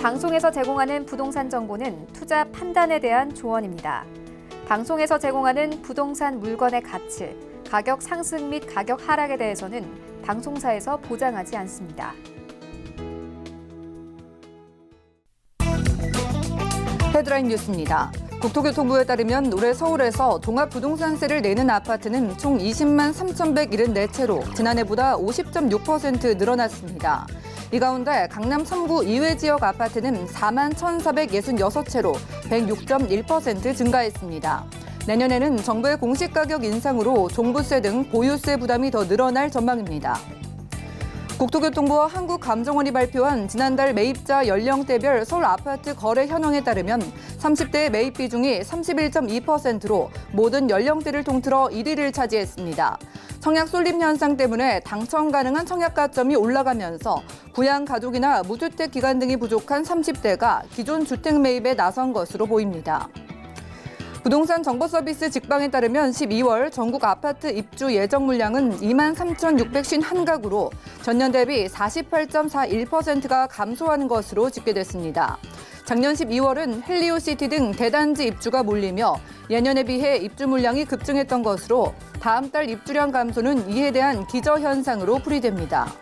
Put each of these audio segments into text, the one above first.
방송에서 제공하는 부동산 정보는 투자 판단에 대한 조언입니다. 방송에서 제공하는 부동산 물건의 가치, 가격 상승 및 가격 하락에 대해서는 방송사에서 보장하지 않습니다. 헤드라인 뉴스입니다. 국토교통부에 따르면 올해 서울에서 종합부동산세를 내는 아파트는 총 20만 3,174채로 지난해보다 50.6% 늘어났습니다. 이 가운데 강남 3구 이외 지역 아파트는 4만 1,466채로 106.1% 증가했습니다. 내년에는 정부의 공시가격 인상으로 종부세 등 보유세 부담이 더 늘어날 전망입니다. 국토교통부와 한국감정원이 발표한 지난달 매입자 연령대별 서울 아파트 거래 현황에 따르면 30대의 매입 비중이 31.2%로 모든 연령대를 통틀어 1위를 차지했습니다. 청약 쏠림 현상 때문에 당첨 가능한 청약가점이 올라가면서 부양 가족이나 무주택 기간 등이 부족한 30대가 기존 주택 매입에 나선 것으로 보입니다. 부동산 정보서비스 직방에 따르면 12월 전국 아파트 입주 예정 물량은 2만 3,651가구로 전년 대비 48.41%가 감소하는 것으로 집계됐습니다. 작년 12월은 헬리오시티 등 대단지 입주가 몰리며 예년에 비해 입주 물량이 급증했던 것으로 다음 달 입주량 감소는 이에 대한 기저현상으로 풀이됩니다.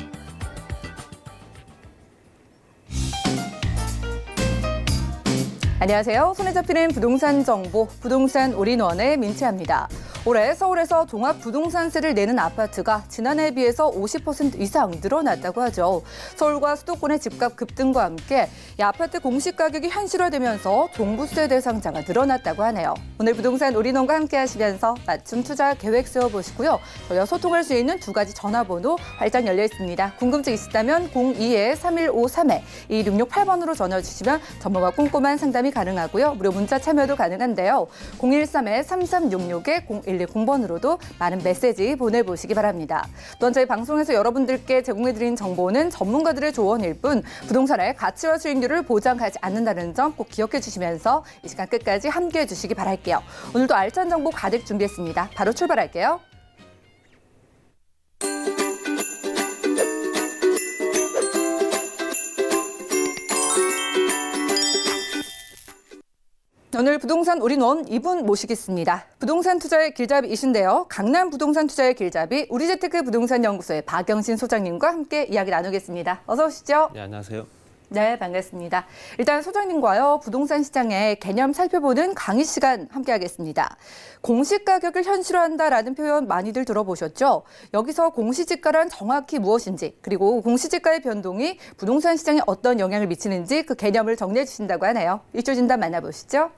안녕하세요. 손에 잡히는 부동산 정보, 부동산 올인원의 민채합니다. 올해 서울에서 종합부동산세를 내는 아파트가 지난해에 비해서 50% 이상 늘어났다고 하죠. 서울과 수도권의 집값 급등과 함께 이 아파트 공시가격이 현실화되면서 종부세 대상자가 늘어났다고 하네요. 오늘 부동산 올인원과 함께 하시면서 맞춤 투자 계획 세워보시고요. 저희와 소통할 수 있는 두 가지 전화번호 활짝 열려 있습니다. 궁금증 있으시다면 02-3153-2668번으로 전화 주시면 전문가 꼼꼼한 상담이 가능하고요. 무료 문자 참여도 가능한데요. 013-3366-0110번으로도 많은 메시지 보내보시기 바랍니다. 또한 저희 방송에서 여러분들께 제공해드린 정보는 전문가들의 조언일 뿐 부동산의 가치와 수익률을 보장하지 않는다는 점 꼭 기억해 주시면서 이 시간 끝까지 함께해 주시기 바랄게요. 오늘도 알찬 정보 가득 준비했습니다. 바로 출발할게요. 오늘 부동산 올인원 이분 모시겠습니다. 부동산 투자의 길잡이이신데요. 강남 부동산 투자의 길잡이 우리재테크 부동산연구소의 박영신 소장님과 함께 이야기 나누겠습니다. 어서 오시죠. 네, 안녕하세요. 네, 반갑습니다. 일단 소장님과요, 부동산 시장의 개념 살펴보는 강의 시간 함께하겠습니다. 공시가격을 현실화한다라는 표현 많이들 들어보셨죠? 여기서 공시지가란 정확히 무엇인지, 그리고 공시지가의 변동이 부동산 시장에 어떤 영향을 미치는지 그 개념을 정리해 주신다고 하네요. 일조 진단 만나보시죠.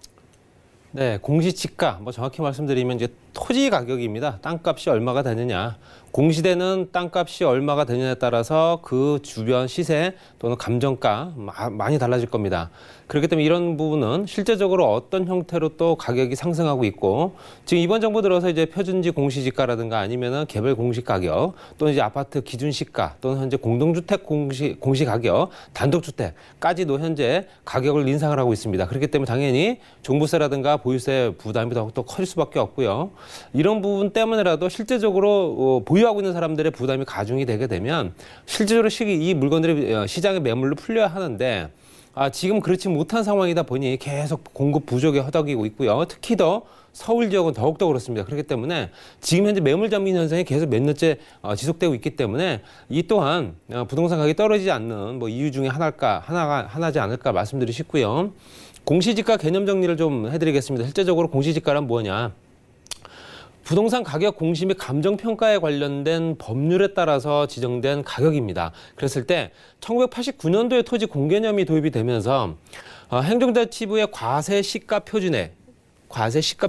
네, 공시지가, 정확히 말씀드리면 이제 토지 가격입니다. 땅값이 얼마가 되느냐. 공시되는 땅값이 얼마가 되느냐에 따라서 그 주변 시세 또는 감정가 많이 달라질 겁니다. 그렇기 때문에 이런 부분은 실제적으로 어떤 형태로 또 가격이 상승하고 있고, 지금 이번 정부 들어서 이제 표준지 공시지가라든가 아니면은 개별 공시가격 또는 이제 아파트 기준시가 또는 현재 공동주택 공시가격, 단독주택까지도 현재 가격을 인상을 하고 있습니다. 그렇기 때문에 당연히 종부세라든가 보유세 부담이 더욱더 커질 수밖에 없고요. 이런 부분 때문에라도 실제적으로 보유하고 있는 사람들의 부담이 가중이 되게 되면 실제적으로 이 물건들이 시장의 매물로 풀려야 하는데 지금 그렇지 못한 상황이다 보니 계속 공급 부족에 허덕이고 있고요. 특히 더 서울 지역은 더욱더 그렇습니다. 그렇기 때문에 지금 현재 매물 잠긴 현상이 계속 몇 년째 지속되고 있기 때문에 이 또한 부동산 가격이 떨어지지 않는 이유 중에 하나지 않을까 말씀드리고 싶고요. 공시지가 개념 정리를 좀 해드리겠습니다. 실제적으로 공시지가란 뭐냐? 부동산 가격 공시 및 감정평가에 관련된 법률에 따라서 지정된 가격입니다. 그랬을 때 1989년도에 토지 공개념이 도입이 되면서 행정자치부의 과세시가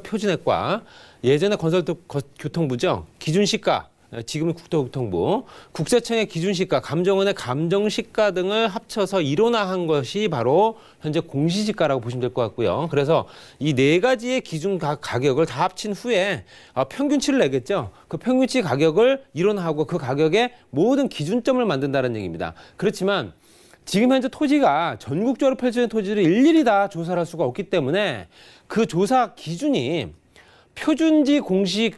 표준액과 예전에 건설교통부죠. 기준시가, 지금은 국토교통부, 국세청의 기준시가, 감정원의 감정시가 등을 합쳐서 일원화한 것이 바로 현재 공시지가라고 보시면 될 것 같고요. 그래서 이 네 가지의 기준 가격을 다 합친 후에 평균치를 내겠죠. 그 평균치 가격을 일원화하고 그 가격에 모든 기준점을 만든다는 얘기입니다. 그렇지만 지금 현재 토지가 전국적으로 펼쳐진 토지를 일일이 다 조사를 할 수가 없기 때문에 그 조사 기준이 표준지 공시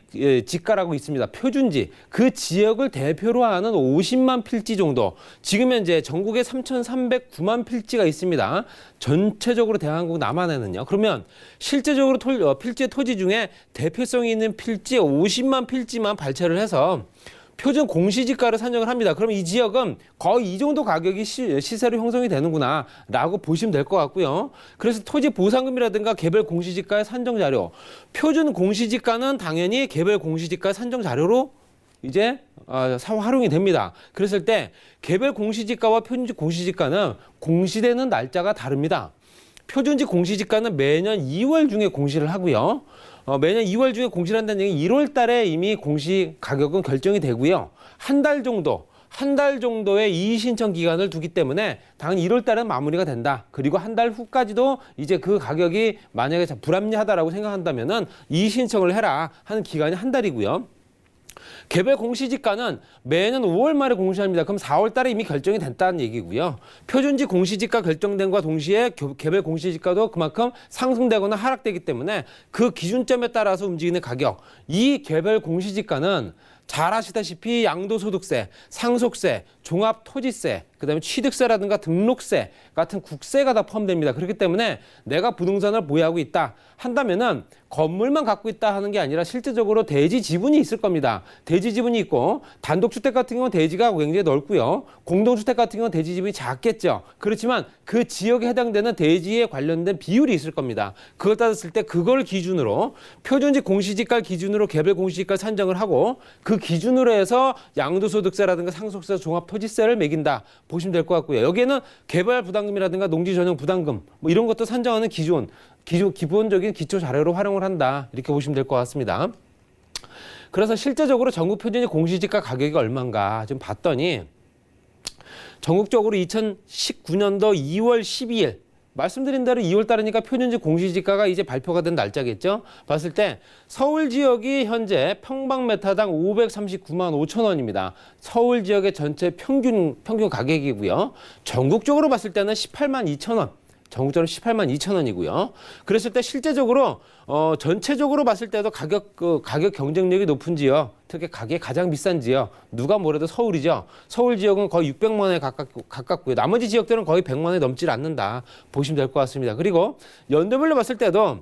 지가라고 있습니다. 표준지. 그 지역을 대표로 하는 50만 필지 정도. 지금 현재 전국에 3,309만 필지가 있습니다. 전체적으로 대한민국 남한에는요. 그러면 실제적으로 필지의 토지 중에 대표성이 있는 필지 50만 필지만 발췌를 해서 표준 공시지가를 산정을 합니다. 그럼 이 지역은 거의 이 정도 가격이 시세로 형성이 되는구나 라고 보시면 될 것 같고요. 그래서 토지 보상금이라든가 개별 공시지가의 산정 자료, 표준 공시지가는 당연히 개별 공시지가 산정 자료로 이제 활용이 됩니다. 그랬을 때 개별 공시지가와 표준지 공시지가는 공시되는 날짜가 다릅니다. 표준지 공시지가는 매년 2월 중에 공시를 하고요. 매년 2월 중에 공시를 한다는 얘기는 1월 달에 이미 공시 가격은 결정이 되고요. 한 달 정도의 이의신청 기간을 두기 때문에 당연히 1월 달은 마무리가 된다. 그리고 한 달 후까지도 이제 그 가격이 만약에 불합리하다라고 생각한다면은 이의신청을 해라 하는 기간이 한 달이고요. 개별 공시지가는 매년 5월 말에 공시합니다. 그럼 4월 달에 이미 결정이 됐다는 얘기고요. 표준지 공시지가 결정된과 동시에 개별 공시지가도 그만큼 상승되거나 하락되기 때문에 그 기준점에 따라서 움직이는 가격, 이 개별 공시지가는 잘 아시다시피 양도소득세, 상속세, 종합토지세, 그다음에 취득세라든가 등록세 같은 국세가 다 포함됩니다. 그렇기 때문에 내가 부동산을 보유하고 있다 한다면은 건물만 갖고 있다 하는 게 아니라 실제적으로 대지 지분이 있을 겁니다. 대지 지분이 있고 단독주택 같은 경우는 대지가 굉장히 넓고요. 공동주택 같은 경우는 대지 지분이 작겠죠. 그렇지만 그 지역에 해당되는 대지에 관련된 비율이 있을 겁니다. 그걸 따졌을 때 그걸 기준으로 표준지 공시지가를 기준으로 개별 공시지가를 산정을 하고 그 기준으로 해서 양도소득세라든가 상속세, 종합토지세를 매긴다 보시면 될 것 같고요. 여기에는 개발 부담금이라든가 농지 전용 부담금 뭐 이런 것도 산정하는 기본적인 기초 자료로 활용을 한다 이렇게 보시면 될 것 같습니다. 그래서 실제적으로 전국 표준지 공시지가 가격이 얼마인가 좀 봤더니 전국적으로 2019년도 2월 12일 말씀드린 대로 2월 달이니까 표준지 공시지가가 이제 발표가 된 날짜겠죠. 봤을 때 서울 지역이 현재 평방메타당 539만 5천 원입니다. 서울 지역의 전체 평균 가격이고요. 전국적으로 봤을 때는 18만 2천 원. 전국적으로 18만 2천 원이고요. 그랬을 때 실제적으로 전체적으로 봤을 때도 가격 경쟁력이 높은 지역, 특히 가격이 가장 비싼 지역, 누가 뭐래도 서울이죠. 서울 지역은 거의 600만 원에 가깝고요. 나머지 지역들은 거의 100만 원에 넘질 않는다 보시면 될 것 같습니다. 그리고 연도별로 봤을 때도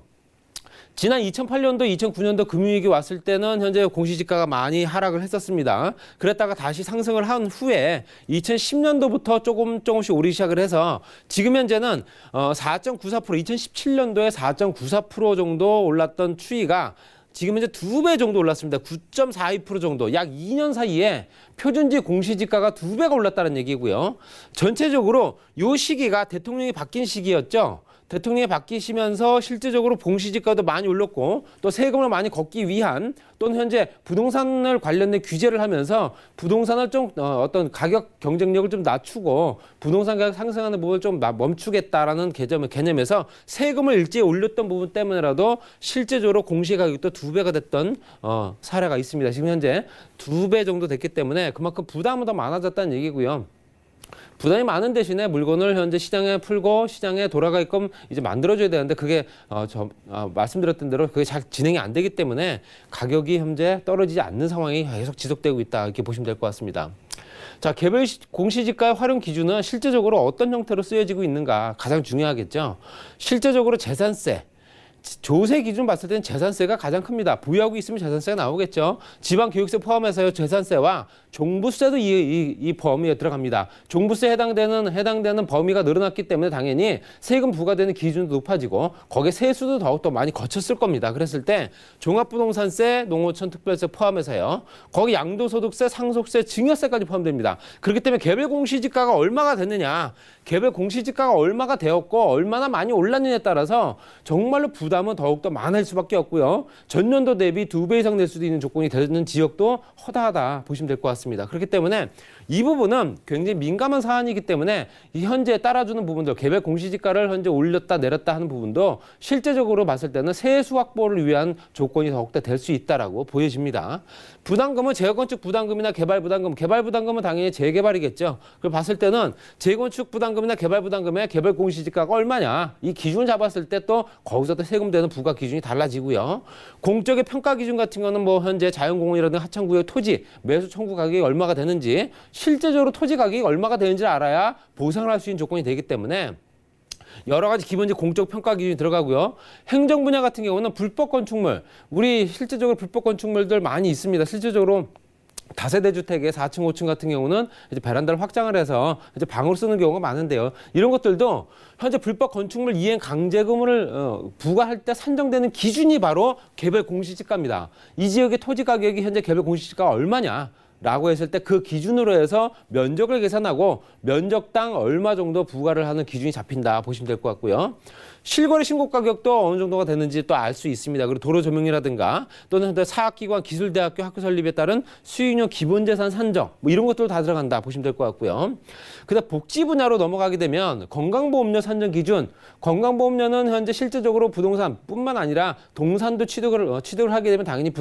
지난 2008년도, 2009년도 금융위기 왔을 때는 현재 공시지가가 많이 하락을 했었습니다. 그랬다가 다시 상승을 한 후에 2010년도부터 조금씩 오르기 시작을 해서 지금 현재는 4.94%, 2017년도에 4.94% 정도 올랐던 추이가 지금 현재 2배 정도 올랐습니다. 9.42% 정도, 약 2년 사이에 표준지 공시지가가 2배가 올랐다는 얘기고요. 전체적으로 이 시기가 대통령이 바뀐 시기였죠. 대통령이 바뀌시면서 실질적으로 공시지가도 많이 올랐고 또 세금을 많이 걷기 위한 또는 현재 부동산을 관련된 규제를 하면서 부동산을 좀 어떤 가격 경쟁력을 좀 낮추고 부동산 가격 상승하는 부분을 좀 멈추겠다라는 개념에서 세금을 일제히 올렸던 부분 때문에라도 실제적으로 공시가격도 2배가 됐던 사례가 있습니다. 지금 현재 2배 정도 됐기 때문에 그만큼 부담은 더 많아졌다는 얘기고요. 부담이 많은 대신에 물건을 현재 시장에 풀고 시장에 돌아가게끔 이제 만들어줘야 되는데 그게 말씀드렸던 대로 그게 잘 진행이 안 되기 때문에 가격이 현재 떨어지지 않는 상황이 계속 지속되고 있다 이렇게 보시면 될 것 같습니다. 자, 개별 공시지가의 활용 기준은 실제적으로 어떤 형태로 쓰여지고 있는가 가장 중요하겠죠. 실제적으로 재산세. 조세 기준 봤을 때는 재산세가 가장 큽니다. 보유하고 있으면 재산세가 나오겠죠. 지방교육세 포함해서 재산세와 종부세도 이 범위에 들어갑니다. 종부세 해당되는 범위가 늘어났기 때문에 당연히 세금 부과되는 기준도 높아지고 거기에 세수도 더욱더 많이 거쳤을 겁니다. 그랬을 때 종합부동산세, 농어촌 특별세 포함해서요. 거기 양도소득세, 상속세, 증여세까지 포함됩니다. 그렇기 때문에 개별 공시지가가 얼마가 됐느냐, 개별 공시지가가 얼마가 되었고 얼마나 많이 올랐느냐에 따라서 정말로 부담은 더욱더 많을 수밖에 없고요. 전년도 대비 2배 이상 낼 수도 있는 조건이 되는 지역도 허다하다 보시면 될 것 같습니다. 그렇기 때문에 이 부분은 굉장히 민감한 사안이기 때문에 이 현재 따라주는 부분들, 개별 공시지가를 현재 올렸다 내렸다 하는 부분도 실제적으로 봤을 때는 세수 확보를 위한 조건이 더욱더 될 수 있다라고 보여집니다. 부담금은 재건축 부담금이나 개발 부담금은 당연히 재개발이겠죠. 그걸 봤을 때는 재건축 부담금이나 개발 부담금의 개별 공시지가가 얼마냐 이 기준 잡았을 때 또 거기서 또 세금 세금되는 부과 기준이 달라지고요. 공적의 평가 기준 같은 거는 뭐 현재 자연공원이라든가 하천구역 토지 매수 청구 가격이 얼마가 되는지 실제적으로 토지 가격이 얼마가 되는지를 알아야 보상을 할 수 있는 조건이 되기 때문에 여러 가지 기본적 공적 평가 기준이 들어가고요. 행정 분야 같은 경우는 불법 건축물, 우리 실제적으로 불법 건축물들 많이 있습니다. 실제적으로 다세대 주택의 4층, 5층 같은 경우는 이제 베란다를 확장을 해서 이제 방으로 쓰는 경우가 많은데요. 이런 것들도 현재 불법 건축물 이행 강제금을 부과할 때 산정되는 기준이 바로 개별 공시지가입니다. 이 지역의 토지 가격이 현재 개별 공시지가가 얼마냐? 라고 했을 때 그 기준으로 해서 면적을 계산하고 면적당 얼마 정도 부과를 하는 기준이 잡힌다 보시면 될 것 같고요. 실거래 신고 가격도 어느 정도가 되는지 또 알 수 있습니다. 그리고 도로 조명이라든가 또는 사학기관 기술대학교 학교 설립에 따른 수익용 기본재산 산정 뭐 이런 것들도 다 들어간다 보시면 될 것 같고요. 그다음 복지 분야로 넘어가게 되면 건강보험료 산정 기준, 건강보험료는 현재 실질적으로 부동산뿐만 아니라 동산도 취득을 하게 되면 당연히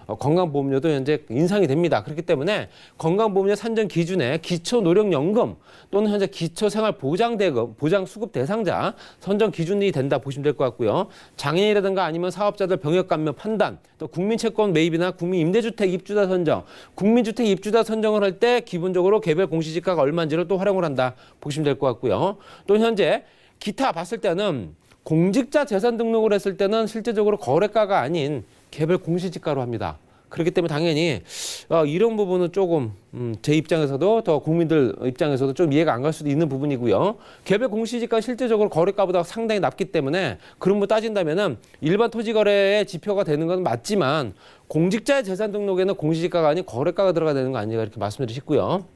건강보험료도 현재 인상이 됩니다. 그렇기 때문에 건강보험료 산정 기준에 기초노령연금 또는 현재 기초생활보장대금, 보장수급 대상자 선정 기준이 된다 보시면 될 것 같고요. 장애인이라든가 아니면 사업자들 병역 감면 판단, 또 국민채권 매입이나 국민임대주택 입주자 선정, 국민주택 입주자 선정을 할 때 기본적으로 개별 공시지가가 얼마인지를 또 활용을 한다 보시면 될 것 같고요. 또 현재 기타 봤을 때는 공직자 재산 등록을 했을 때는 실제적으로 거래가가 아닌 개별 공시지가로 합니다. 그렇기 때문에 당연히 이런 부분은 조금 제 입장에서도 더 국민들 입장에서도 좀 이해가 안 갈 수도 있는 부분이고요. 개별 공시지가 실제적으로 거래가보다 상당히 낮기 때문에 그런 거 따진다면은 일반 토지거래의 지표가 되는 건 맞지만 공직자의 재산 등록에는 공시지가가 아닌 거래가가 들어가야 되는 거 아닌가 이렇게 말씀드리고 싶고요.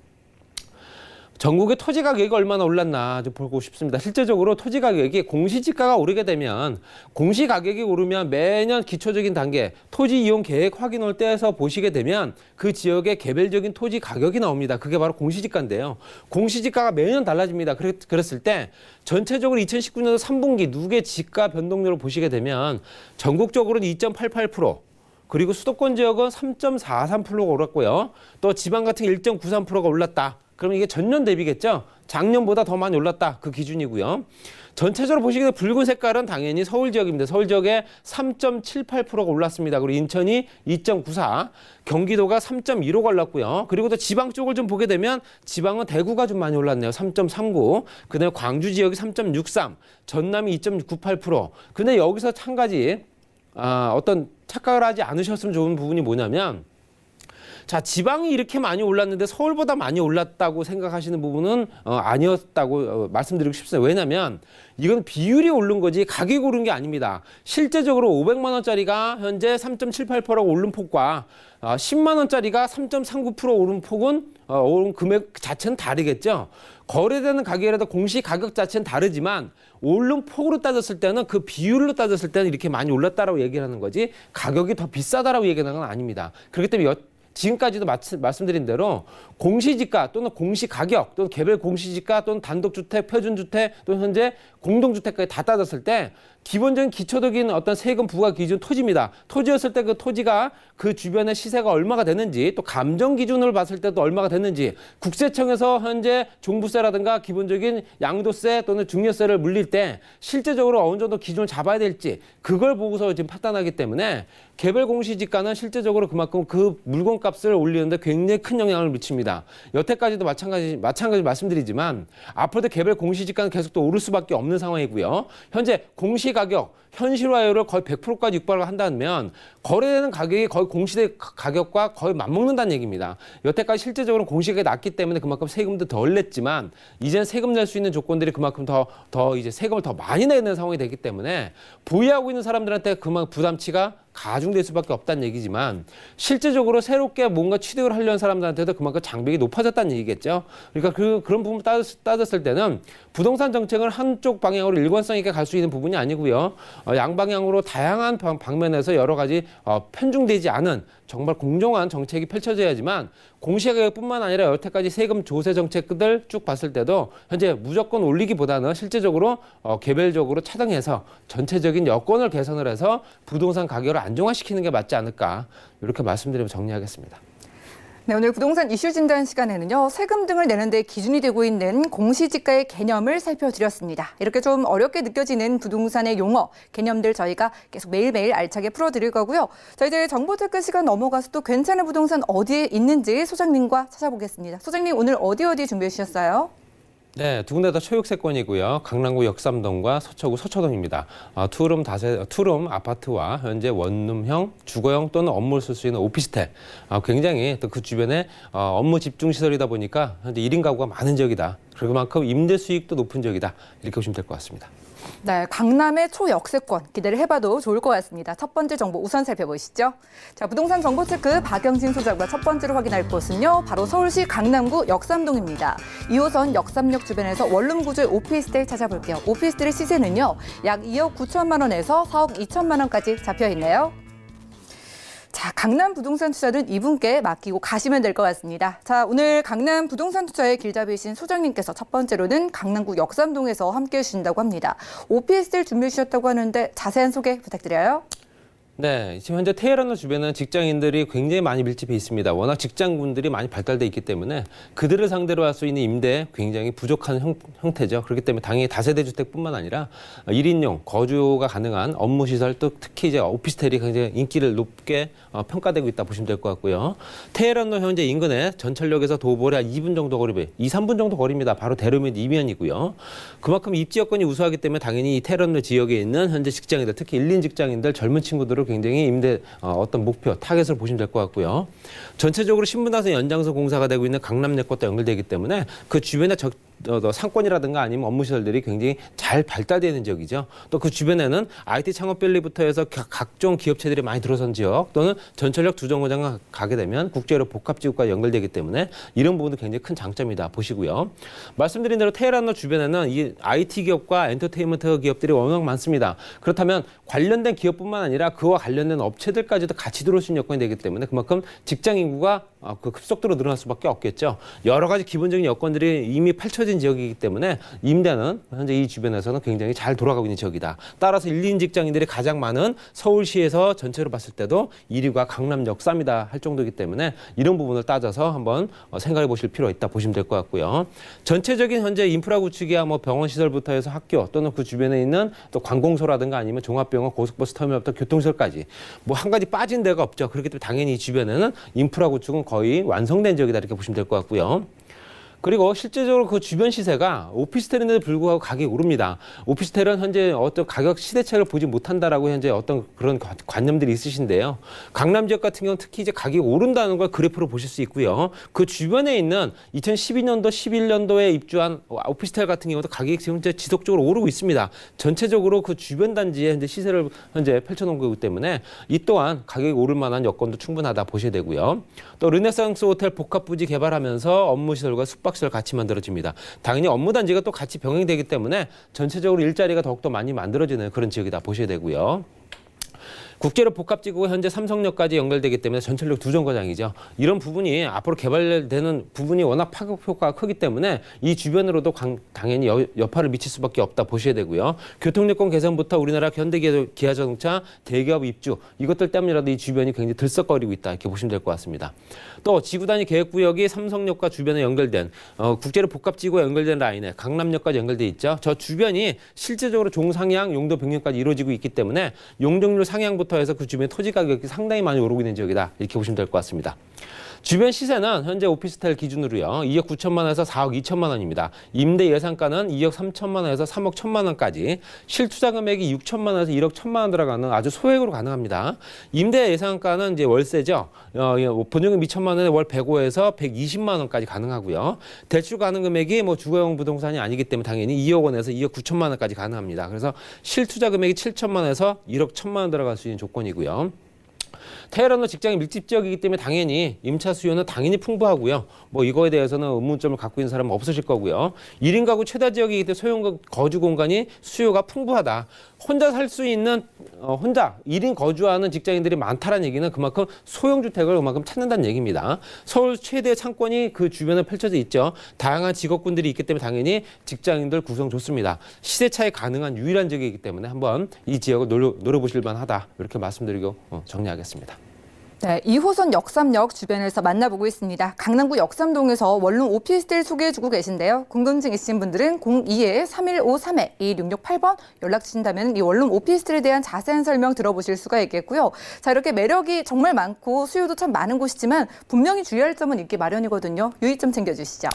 전국의 토지 가격이 얼마나 올랐나 좀 보고 싶습니다. 실제적으로 토지 가격이 공시지가가 오르게 되면 공시 가격이 오르면 매년 기초적인 단계 토지 이용 계획 확인을 떼서 보시게 되면 그 지역의 개별적인 토지 가격이 나옵니다. 그게 바로 공시지가인데요. 공시지가가 매년 달라집니다. 그랬을 때 전체적으로 2019년도 3분기 누계 지가 변동률을 보시게 되면 전국적으로는 2.88%, 그리고 수도권 지역은 3.43%가 올랐고요. 또 지방 같은 1.93%가 올랐다. 그러면 이게 전년 대비겠죠? 작년보다 더 많이 올랐다. 그 기준이고요. 전체적으로 보시게 되면 붉은 색깔은 당연히 서울 지역입니다. 서울 지역에 3.78%가 올랐습니다. 그리고 인천이 2.94, 경기도가 3.15가 올랐고요. 그리고 또 지방 쪽을 좀 보게 되면 지방은 대구가 좀 많이 올랐네요. 3.39. 그다음에 광주 지역이 3.63, 전남이 2.98%. 근데 여기서 한 가지 어떤 착각을 하지 않으셨으면 좋은 부분이 뭐냐면 자, 지방이 이렇게 많이 올랐는데 서울보다 많이 올랐다고 생각하시는 부분은 아니었다고 말씀드리고 싶습니다. 왜냐하면 이건 비율이 오른 거지 가격이 오른 게 아닙니다. 실제적으로 500만 원짜리가 현재 3.78% 오른 폭과 10만 원짜리가 3.39% 오른 폭은 오른 금액 자체는 다르겠죠. 거래되는 가격이라도 공시 가격 자체는 다르지만 오른 폭으로 따졌을 때는 그 비율로 따졌을 때는 이렇게 많이 올랐다라고 얘기를 하는 거지 가격이 더 비싸다라고 얘기하는 건 아닙니다. 그렇기 때문에 지금까지도 말씀드린 대로 공시지가 또는 공시가격 또는 개별 공시지가 또는 단독주택, 표준주택 또는 현재 공동주택까지 다 따졌을 때 기본적인 기초적인 어떤 세금 부과 기준 토지입니다. 토지였을 때 그 토지가 그 주변의 시세가 얼마가 되는지 또 감정 기준으로 봤을 때도 얼마가 되는지 국세청에서 현재 종부세라든가 기본적인 양도세 또는 증여세를 물릴 때 실제적으로 어느 정도 기준을 잡아야 될지 그걸 보고서 지금 판단하기 때문에 개별 공시지가는 실제적으로 그만큼 그 물건값을 올리는데 굉장히 큰 영향을 미칩니다. 여태까지도 마찬가지 말씀드리지만 앞으로도 개별 공시지가는 계속 또 오를 수밖에 없는 상황이고요. 현재 공시가격 현실화율을 거의 100%까지 육박을 한다면 거래되는 가격이 거의 공시대 가격과 거의 맞먹는다는 얘기입니다. 여태까지 실제적으로 공시가격이 낮기 때문에 그만큼 세금도 덜 냈지만 이제는 세금 낼 수 있는 조건들이 그만큼 더 이제 세금을 더 많이 내는 상황이 되기 때문에 보유하고 있는 사람들한테 그만큼 부담치가 가중될 수밖에 없다는 얘기지만 실제적으로 새롭게 뭔가 취득을 하려는 사람들한테도 그만큼 장벽이 높아졌다는 얘기겠죠. 그러니까 그런 부분 따졌을 때는 부동산 정책을 한쪽 방향으로 일관성 있게 갈 수 있는 부분이 아니고요. 양방향으로 다양한 방면에서 여러 가지 편중되지 않은 정말 공정한 정책이 펼쳐져야지만 공시가격뿐만 아니라 여태까지 세금 조세 정책들 쭉 봤을 때도 현재 무조건 올리기보다는 실제적으로 개별적으로 차등해서 전체적인 여건을 개선을 해서 부동산 가격을 안정화시키는 게 맞지 않을까 이렇게 말씀드리면 정리하겠습니다. 네, 오늘 부동산 이슈 진단 시간에는요, 세금 등을 내는 데 기준이 되고 있는 공시지가의 개념을 살펴드렸습니다. 이렇게 좀 어렵게 느껴지는 부동산의 용어, 개념들 저희가 계속 매일매일 알차게 풀어드릴 거고요. 자, 이제 정보 체크 시간 넘어가서 또 괜찮은 부동산 어디에 있는지 소장님과 찾아보겠습니다. 소장님, 오늘 어디 준비해 주셨어요? 네, 두 군데 다 초역세권이고요. 강남구 역삼동과 서초구 서초동입니다. 투룸 아파트와 현재 원룸형, 주거형 또는 업무를 쓸 수 있는 오피스텔. 굉장히 또 그 주변에 업무 집중 시설이다 보니까 현재 1인 가구가 많은 지역이다. 그만큼 임대 수익도 높은 지역이다. 이렇게 보시면 될 것 같습니다. 네, 강남의 초역세권 기대를 해봐도 좋을 것 같습니다. 첫 번째 정보 우선 살펴보시죠. 자, 부동산 정보 체크 박영진 소장과 첫 번째로 확인할 곳은요, 바로 서울시 강남구 역삼동입니다. 2호선 역삼역 주변에서 원룸 구조의 오피스텔 찾아볼게요. 오피스텔의 시세는요, 약 2억 9천만 원에서 4억 2천만 원까지 잡혀 있네요. 자, 강남 부동산 투자는 이분께 맡기고 가시면 될 것 같습니다. 자, 오늘 강남 부동산 투자의 길잡이신 소장님께서 첫 번째로는 강남구 역삼동에서 함께해 주신다고 합니다. 오피스텔 준비해 주셨다고 하는데 자세한 소개 부탁드려요. 네, 지금 현재 테헤란로 주변은 직장인들이 굉장히 많이 밀집해 있습니다. 워낙 직장군들이 많이 발달돼 있기 때문에 그들을 상대로 할 수 있는 임대 굉장히 부족한 형태죠. 그렇기 때문에 당연히 다세대 주택뿐만 아니라 1인용 거주가 가능한 업무시설 또 특히 이제 오피스텔이 굉장히 인기를 높게 평가되고 있다 보시면 될 것 같고요. 테헤란로 현재 인근에 전철역에서 도보로 한 2분 정도 거리, 2, 3분 정도 거리입니다. 바로 대로변 이면이고요. 그만큼 입지 여건이 우수하기 때문에 당연히 이 테헤란로 지역에 있는 현재 직장인들, 특히 1인 직장인들, 젊은 친구들을 굉장히 임대 어떤 목표, 타겟을 보시면 될 것 같고요. 전체적으로 신분당선 연장선 공사가 되고 있는 강남역과 연결되기 때문에 그 주변에 상권이라든가 아니면 업무시설들이 굉장히 잘 발달되는 지역이죠. 또 그 주변에는 IT 창업밸리부터 해서 각종 기업체들이 많이 들어선 지역 또는 전철역 두 정거장 가게 되면 국제로 복합지구과 연결되기 때문에 이런 부분도 굉장히 큰 장점이다 보시고요. 말씀드린 대로 테헤란로 주변에는 이 IT 기업과 엔터테인먼트 기업들이 워낙 많습니다. 그렇다면 관련된 기업뿐만 아니라 그와 관련된 업체들까지도 같이 들어올 수 있는 여건이 되기 때문에 그만큼 직장 인구가 그 급속도로 늘어날 수밖에 없겠죠. 여러 가지 기본적인 여건들이 이미 펼쳐진 지역이기 때문에 임대는 현재 이 주변에서는 굉장히 잘 돌아가고 있는 지역이다. 따라서 1인 직장인들이 가장 많은 서울시에서 전체로 봤을 때도 1위가 강남 역삼이다 할 정도이기 때문에 이런 부분을 따져서 한번 생각해 보실 필요가 있다 보시면 될 것 같고요. 전체적인 현재 인프라 구축이야 뭐 병원 시설부터 해서 학교 또는 그 주변에 있는 또 관공서라든가 아니면 종합병원, 고속버스 터미널부터 교통시설까지 뭐 한 가지 빠진 데가 없죠. 그렇기 때문에 당연히 이 주변에는 인프라 구축은 거의 완성된 지역이다 이렇게 보시면 될 것 같고요. 그리고 실제적으로 그 주변 시세가 오피스텔인데도 불구하고 가격이 오릅니다. 오피스텔은 현재 어떤 가격 시대차를 보지 못한다라고 현재 어떤 그런 관념들이 있으신데요. 강남 지역 같은 경우는 특히 이제 가격이 오른다는 걸 그래프로 보실 수 있고요. 그 주변에 있는 2012년도, 11년도에 입주한 오피스텔 같은 경우도 가격이 지금 지속적으로 오르고 있습니다. 전체적으로 그 주변 단지에 현재 시세를 현재 펼쳐놓은 거기 때문에 이 또한 가격이 오를 만한 여건도 충분하다 보셔야 되고요. 또 르네상스 호텔 복합부지 개발하면서 업무시설과 숙박시설 같이 만들어집니다. 당연히 업무 단지가 또 같이 병행되기 때문에 전체적으로 일자리가 더욱더 많이 만들어지는 그런 지역이다 보셔야 되고요. 국제로 복합지구가 현재 삼성역까지 연결되기 때문에 전철역 두 정거장이죠. 이런 부분이 앞으로 개발되는 부분이 워낙 파급 효과가 크기 때문에 이 주변으로도 당연히 여파를 미칠 수밖에 없다 보셔야 되고요. 교통여건 개선부터 우리나라 현대기아자동차 대기업 입주 이것들 때문이라도 이 주변이 굉장히 들썩거리고 있다 이렇게 보시면 될 것 같습니다. 또 지구단위 계획구역이 삼성역과 주변에 연결된 국제로 복합지구에 연결된 라인에 강남역까지 연결돼 있죠. 저 주변이 실제적으로 종상향, 용도 변경까지 이루어지고 있기 때문에 용적률 상향부터 해서 그 주변 토지 가격이 상당히 많이 오르고 있는 지역이다 이렇게 보시면 될 것 같습니다. 주변 시세는 현재 오피스텔 기준으로요. 2억 9천만 원에서 4억 2천만 원입니다. 임대 예상가는 2억 3천만 원에서 3억 1천만 원까지 실투자 금액이 6천만 원에서 1억 1천만 원 들어가는 아주 소액으로 가능합니다. 임대 예상가는 이제 월세죠. 보증금 2천만 원에 월 105에서 120만 원까지 가능하고요. 대출 가능 금액이 뭐 주거용 부동산이 아니기 때문에 당연히 2억 원에서 2억 9천만 원까지 가능합니다. 그래서 실투자 금액이 7천만 원에서 1억 1천만 원 들어갈 수 있는 조건이고요. 테헤란로 직장인 밀집 지역이기 때문에 당연히 임차 수요는 당연히 풍부하고요. 뭐 이거에 대해서는 의문점을 갖고 있는 사람은 없으실 거고요. 1인 가구 최다 지역이기 때문에 소형 거주 공간이 수요가 풍부하다. 혼자 살 수 있는 혼자 1인 거주하는 직장인들이 많다는 얘기는 그만큼 소형 주택을 그만큼 찾는다는 얘기입니다. 서울 최대 상권이 그 주변에 펼쳐져 있죠. 다양한 직업군들이 있기 때문에 당연히 직장인들 구성 좋습니다. 시세 차이 가능한 유일한 지역이기 때문에 한번 이 지역을 노려보실 만하다. 이렇게 말씀드리고 정리하겠습니다. 네, 2호선 역삼역 주변에서 만나보고 있습니다. 강남구 역삼동에서 원룸 오피스텔 소개해주고 계신데요. 궁금증 있으신 분들은 02-3153-2668번 연락 주신다면 이 원룸 오피스텔에 대한 자세한 설명 들어보실 수가 있겠고요. 자, 이렇게 매력이 정말 많고 수요도 참 많은 곳이지만 분명히 주의할 점은 있기 마련이거든요. 유의점 챙겨주시죠.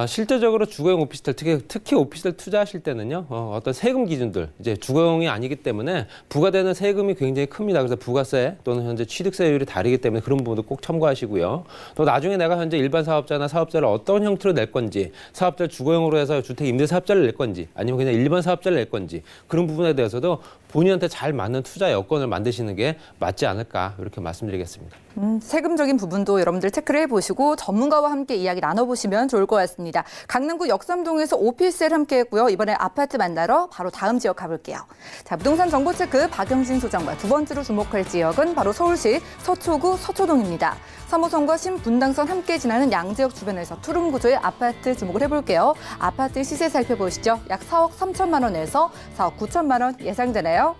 실제적으로 주거용 오피스텔, 특히 오피스텔 투자하실 때는요, 어떤 세금 기준들, 이제 주거용이 아니기 때문에 부과되는 세금이 굉장히 큽니다. 그래서 부가세 또는 현재 취득세율이 다르기 때문에 그런 부분도 꼭 첨가하시고요. 또 나중에 내가 현재 일반 사업자나 사업자를 어떤 형태로 낼 건지, 사업자를 주거용으로 해서 주택 임대 사업자를 낼 건지, 아니면 그냥 일반 사업자를 낼 건지, 그런 부분에 대해서도 본인한테 잘 맞는 투자 여건을 만드시는 게 맞지 않을까, 이렇게 말씀드리겠습니다. 세금적인 부분도 여러분들 체크를 해보시고 전문가와 함께 이야기 나눠보시면 좋을 것 같습니다. 강남구 역삼동에서 오피스텔 함께 했고요. 이번에 아파트 만나러 바로 다음 지역 가볼게요. 자, 부동산 정보 체크 박영진 소장과 두 번째로 주목할 지역은 바로 서울시 서초구 서초동입니다. 3호선과 신분당선 함께 지나는 양재역 주변에서 투룸 구조의 아파트 주목을 해볼게요. 아파트 시세 살펴보시죠. 약 4억 3천만 원에서 4억 9천만 원 예상되네요.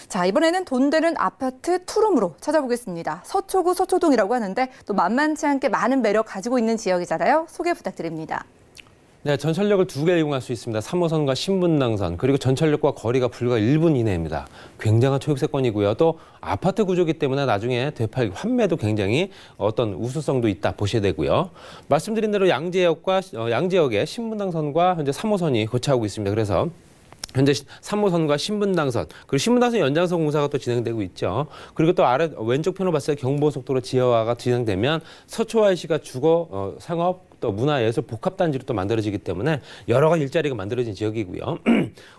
자, 이번에는 돈 되는 아파트 투룸으로 찾아보겠습니다. 서초구 서초동이라고 하는데 또 만만치 않게 많은 매력 가지고 있는 지역이잖아요. 소개 부탁드립니다. 네, 전철역을 2개 이용할 수 있습니다. 3호선과 신분당선, 그리고 전철역과 거리가 불과 1분 이내입니다. 굉장한 초역세권이고요. 또 아파트 구조이기 때문에 나중에 되팔기, 환매도 굉장히 어떤 우수성도 있다 보셔야 되고요. 말씀드린 대로 양재역의 신분당선과 현재 3호선이 거치하고 있습니다. 그래서 현재 3호선과 신분당선, 그리고 신분당선 연장선 공사가 또 진행되고 있죠. 그리고 또 아래 왼쪽 편으로 봤을 때 경부고속도로 지하화가 진행되면 서초IC가 주거, 상업, 또 문화예술 복합단지로 또 만들어지기 때문에 여러 가지 일자리가 만들어진 지역이고요.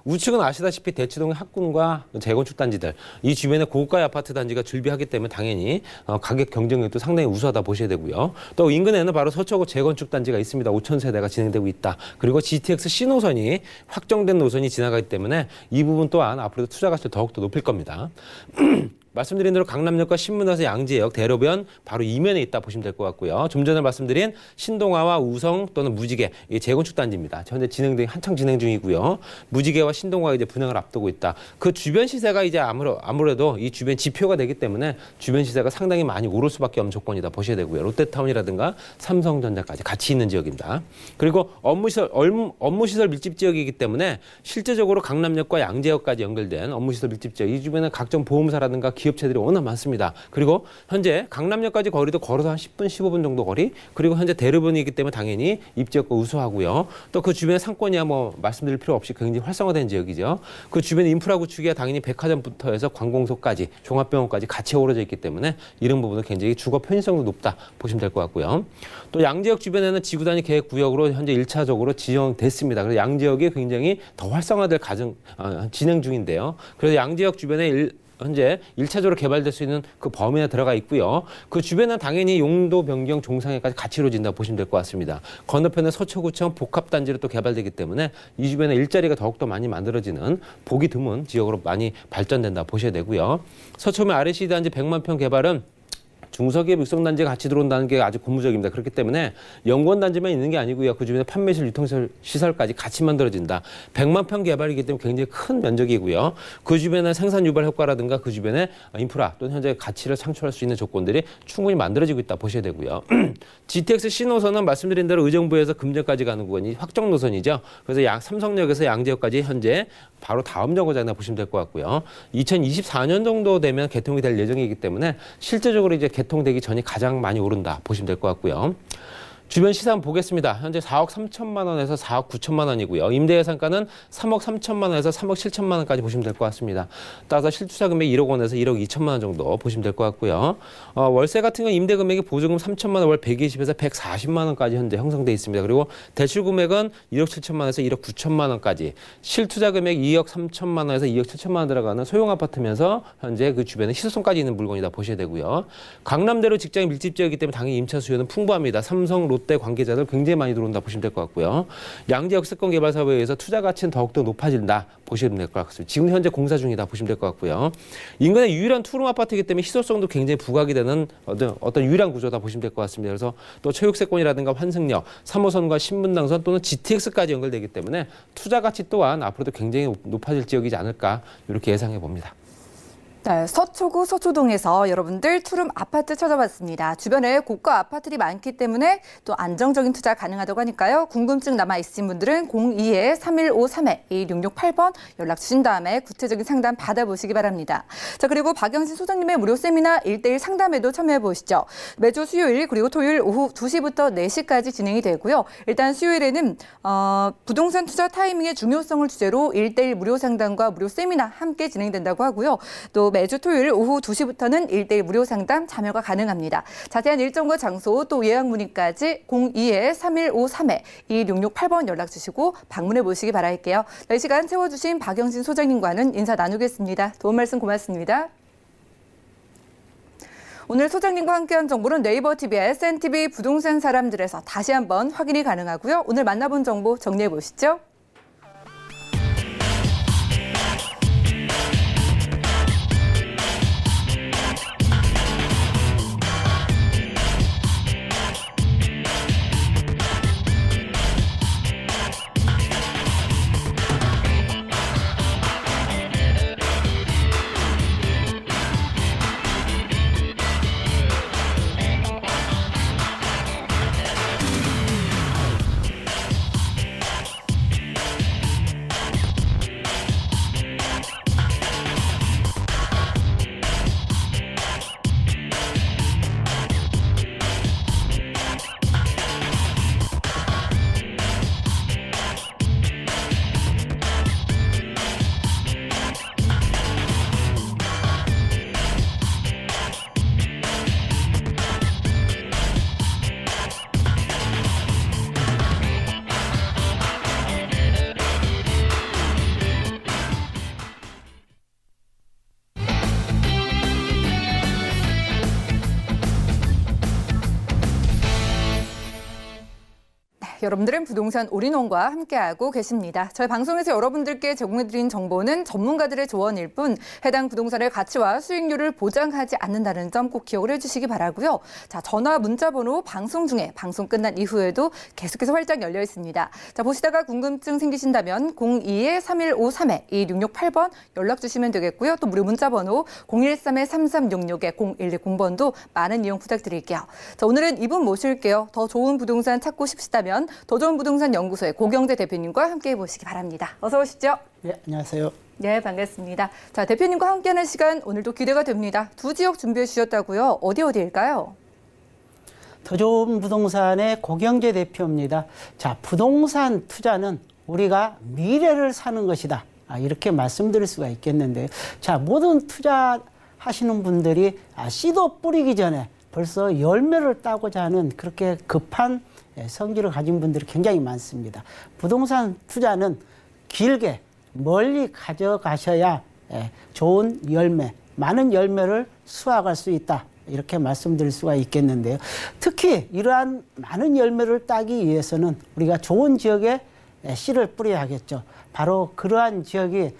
우측은 아시다시피 대치동의 학군과 재건축 단지들, 이 주변에 고가의 아파트 단지가 줄비하기 때문에 당연히 가격 경쟁력도 상당히 우수하다 보셔야 되고요. 또 인근에는 바로 서초구 재건축 단지가 있습니다. 5천 세대가 진행되고 있다. 그리고 GTX 신호선이 확정된 노선이 지나가기 때문에 이 부분 또한 앞으로도 투자 가치를 더욱더 높일 겁니다. 말씀드린 대로 강남역과 신문에서 양재역, 대로변 바로 이면에 있다 보시면 될 것 같고요. 좀 전에 말씀드린 신동아와 우성 또는 무지개, 이 재건축 단지입니다. 현재 한창 진행 중이고요. 무지개와 신동아가 이제 분양을 앞두고 있다. 그 주변 시세가 이제 아무래도 이 주변 지표가 되기 때문에 주변 시세가 상당히 많이 오를 수밖에 없는 조건이다 보셔야 되고요. 롯데타운이라든가 삼성전자까지 같이 있는 지역입니다. 그리고 업무시설 밀집 지역이기 때문에 실제적으로 강남역과 양재역까지 연결된 업무시설 밀집 지역, 이 주변에 각종 보험사라든가 기업체들이 워낙 많습니다. 그리고 현재 강남역까지 거리도 걸어서 한 10분, 15분 정도 거리, 그리고 현재 대로변이기 때문에 당연히 입지역과 우수하고요. 또 그 주변의 상권이야 뭐 말씀드릴 필요 없이 굉장히 활성화된 지역이죠. 그 주변의 인프라 구축이야 당연히 백화점부터 해서 관공서까지, 종합병원까지 같이 어우러져 있기 때문에 이런 부분은 굉장히 주거 편의성도 높다 보시면 될 것 같고요. 또 양재역 주변에는 지구단위 계획 구역으로 현재 1차적으로 지정됐습니다. 그래서 양재역이 굉장히 더 활성화될 진행 중인데요. 그래서 양재역 주변에 현재 1차적으로 개발될 수 있는 그 범위에 들어가 있고요. 그 주변은 당연히 용도 변경 종상회까지 같이 이루어진다고 보시면 될 것 같습니다. 건너편에 서초구청 복합단지로 또 개발되기 때문에 이 주변에 일자리가 더욱더 많이 만들어지는 보기 드문 지역으로 많이 발전된다 보셔야 되고요. 서초면 RC 단지 100만 평 개발은 중소기업 육성단지가 같이 들어온다는 게 아주 고무적입니다. 그렇기 때문에 연구원단지만 있는 게 아니고요. 그 주변에 판매실, 유통시설까지 같이 만들어진다. 100만 평 개발이기 때문에 굉장히 큰 면적이고요. 그 주변에 생산 유발 효과라든가 그 주변에 인프라 또는 현재 가치를 창출할 수 있는 조건들이 충분히 만들어지고 있다 보셔야 되고요. GTX 신호선은 말씀드린 대로 의정부에서 금정까지 가는 구간이 확정 노선이죠. 그래서 삼성역에서 양재역까지 현재 바로 다음 정거장이라 보시면 될 것 같고요. 2024년 정도 되면 개통이 될 예정이기 때문에 실제적으로 이제 개통되기 전이 가장 많이 오른다 보시면 될 것 같고요. 주변 시세 한번 보겠습니다. 현재 4억 3천만 원에서 4억 9천만 원이고요. 임대 예상가는 3억 3천만 원에서 3억 7천만 원까지 보시면 될 것 같습니다. 따라서 실투자 금액 1억 원에서 1억 2천만 원 정도 보시면 될 것 같고요. 월세 같은 경우 임대 금액이 보증금 3천만 원, 월 120에서 140만 원까지 현재 형성돼 있습니다. 그리고 대출 금액은 1억 7천만 원에서 1억 9천만 원까지, 실투자 금액 2억 3천만 원에서 2억 7천만 원 들어가는 소형 아파트면서 현재 그 주변에 희소성까지 있는 물건이다 보셔야 되고요. 강남대로 직장이 밀집 지역이기 때문에 당연히 임차 수요는 풍부합니다. 삼성, 롯데 관계자들 굉장히 많이 들어온다 보시면 될 것 같고요. 양재역 수도권 개발 사업에 의해서 투자 가치는 더욱더 높아진다 보시면 될 것 같습니다. 지금 현재 공사 중이다 보시면 될 것 같고요. 인근의 유일한 투룸 아파트이기 때문에 희소성도 굉장히 부각이 되는 어떤 유일한 구조다 보시면 될 것 같습니다. 그래서 또 체육세권이라든가 환승역, 3호선과 신분당선 또는 GTX까지 연결되기 때문에 투자 가치 또한 앞으로도 굉장히 높아질 지역이지 않을까 이렇게 예상해 봅니다. 네, 서초구 서초동에서 여러분들 투룸 아파트 찾아봤습니다. 주변에 고가 아파트들이 많기 때문에 또 안정적인 투자 가능하다고 하니까요. 궁금증 남아있으신 분들은 02-3153-2668번 연락 주신 다음에 구체적인 상담 받아보시기 바랍니다. 자, 그리고 박영신 소장님의 무료 세미나 1대1 상담에도 참여해보시죠. 매주 수요일 그리고 토요일 오후 2시부터 4시까지 진행이 되고요. 일단 수요일에는 부동산 투자 타이밍의 중요성을 주제로 1대1 무료 상담과 무료 세미나 함께 진행된다고 하고요. 또 매주 토요일 오후 2시부터는 1대1 무료 상담 참여가 가능합니다. 자세한 일정과 장소 또 예약 문의까지 02-3153-2668번 연락 주시고 방문해 보시기 바랄게요. 이 시간 채워주신 박영신 소장님과는 인사 나누겠습니다. 도움 말씀 고맙습니다. 오늘 소장님과 함께한 정보는 네이버 TV와 SNTV 부동산 사람들에서 다시 한번 확인이 가능하고요. 오늘 만나본 정보 정리해 보시죠. 여러분들은 부동산 올인원과 함께하고 계십니다. 저희 방송에서 여러분들께 제공해드린 정보는 전문가들의 조언일 뿐 해당 부동산의 가치와 수익률을 보장하지 않는다는 점 꼭 기억을 해주시기 바라고요. 자, 전화, 문자 번호 방송 중에 방송 끝난 이후에도 계속해서 활짝 열려 있습니다. 자, 보시다가 궁금증 생기신다면 02-3153-2668번 연락 주시면 되겠고요. 또 무료 문자 번호 013-3366-0110번도 많은 이용 부탁드릴게요. 자, 오늘은 이분 모실게요. 더 좋은 부동산 찾고 싶으시다면 더 좋은 부동산 연구소의 고경재 대표님과 함께 해보시기 바랍니다. 어서 오시죠. 네, 안녕하세요. 네, 반갑습니다. 자, 대표님과 함께하는 시간 오늘도 기대가 됩니다. 두 지역 준비해 주셨다고요. 어디일까요? 더 좋은 부동산의 고경재 대표입니다. 자, 부동산 투자는 우리가 미래를 사는 것이다. 이렇게 말씀드릴 수가 있겠는데요. 자, 모든 투자하시는 분들이 씨도 뿌리기 전에 벌써 열매를 따고자 하는 그렇게 급한 성질을 가진 분들이 굉장히 많습니다. 부동산 투자는 길게 멀리 가져가셔야 좋은 열매, 많은 열매를 수확할 수 있다. 이렇게 말씀드릴 수가 있겠는데요. 특히 이러한 많은 열매를 따기 위해서는 우리가 좋은 지역에 씨를 뿌려야 하겠죠. 바로 그러한 지역이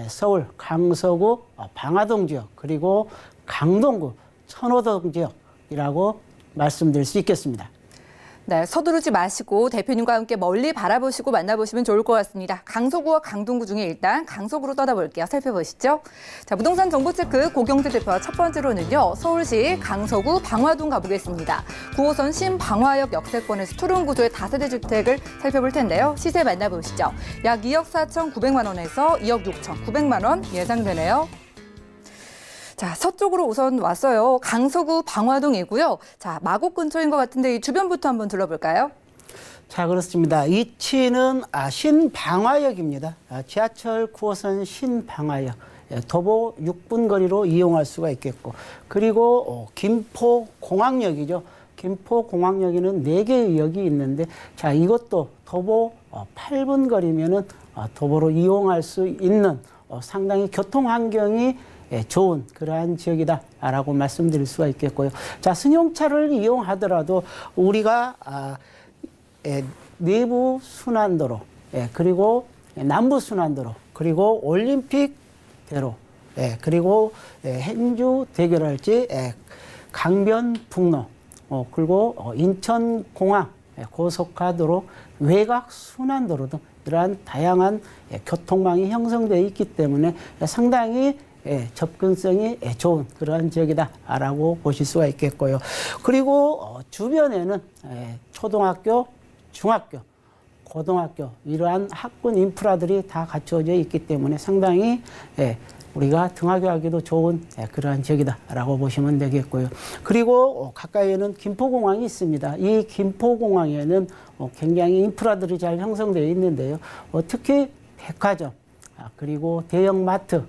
서울 강서구 방화동 지역 그리고 강동구 천호동 지역이라고 말씀드릴 수 있겠습니다. 네, 서두르지 마시고 대표님과 함께 멀리 바라보시고 만나보시면 좋을 것 같습니다. 강서구와 강동구 중에 일단 강서구로 떠나볼게요. 살펴보시죠. 자, 부동산 정보체크 고경재 대표와 첫 번째로는요. 서울시 강서구 방화동 가보겠습니다. 9호선 신방화역 역세권에서 투룸 구조의 다세대 주택을 살펴볼 텐데요. 시세 만나보시죠. 약 2억 4,900만 원에서 2억 6,900만 원 예상되네요. 자, 서쪽으로 우선 왔어요. 강서구 방화동이고요. 자, 마곡 근처인 것 같은데 이 주변부터 한번 둘러볼까요? 자, 그렇습니다. 위치는 신방화역입니다. 지하철 9호선 신방화역. 도보 6분 거리로 이용할 수가 있겠고, 그리고 김포공항역이죠. 김포공항역에는 4개의 역이 있는데, 자, 이것도 도보 8분 거리면은 도보로 이용할 수 있는 상당히 교통 환경이 좋은 그러한 지역이다라고 말씀드릴 수가 있겠고요. 자, 승용차를 이용하더라도 우리가 내부 순환도로, 그리고 남부 순환도로, 그리고 올림픽대로, 그리고 행주 대교랄지 강변북로, 그리고 인천공항 고속가도로, 외곽 순환도로 등 이러한 다양한 교통망이 형성되어 있기 때문에 상당히 접근성이 좋은 그러한 지역이다라고 보실 수가 있겠고요. 그리고 주변에는 초등학교, 중학교, 고등학교 이러한 학군 인프라들이 다 갖춰져 있기 때문에 상당히 우리가 등하교하기도 좋은 그러한 지역이다라고 보시면 되겠고요. 그리고 가까이에는 김포공항이 있습니다. 이 김포공항에는 굉장히 인프라들이 잘 형성되어 있는데요. 특히 백화점, 그리고 대형마트,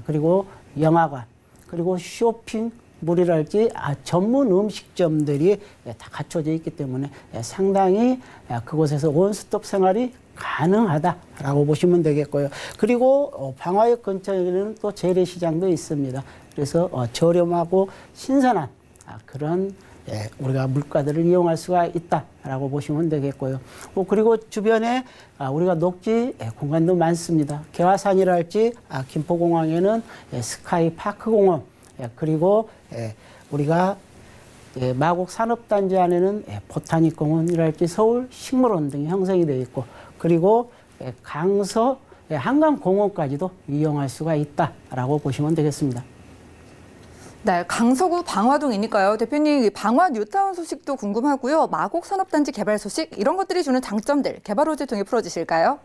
그리고 영화관, 그리고 쇼핑몰이랄지 전문 음식점들이 다 갖춰져 있기 때문에 상당히 그곳에서 원스톱 생활이 가능하다라고 보시면 되겠고요. 그리고 방화역 근처에는 또 재래시장도 있습니다. 그래서 저렴하고 신선한 그런 우리가 물가들을 이용할 수가 있다라고 보시면 되겠고요. 그리고 주변에 우리가 녹지 공간도 많습니다. 개화산이랄지 김포공항에는 스카이파크공원, 그리고 우리가 마곡 산업단지 안에는 보타닉공원이랄지 서울식물원 등이 형성이 되어 있고, 그리고 강서 한강공원까지도 이용할 수가 있다라고 보시면 되겠습니다. 네, 강서구 방화동이니까요. 대표님, 방화 뉴타운 소식도 궁금하고요. 마곡 산업단지 개발 소식, 이런 것들이 주는 장점들, 개발 호재 통해 풀어주실까요?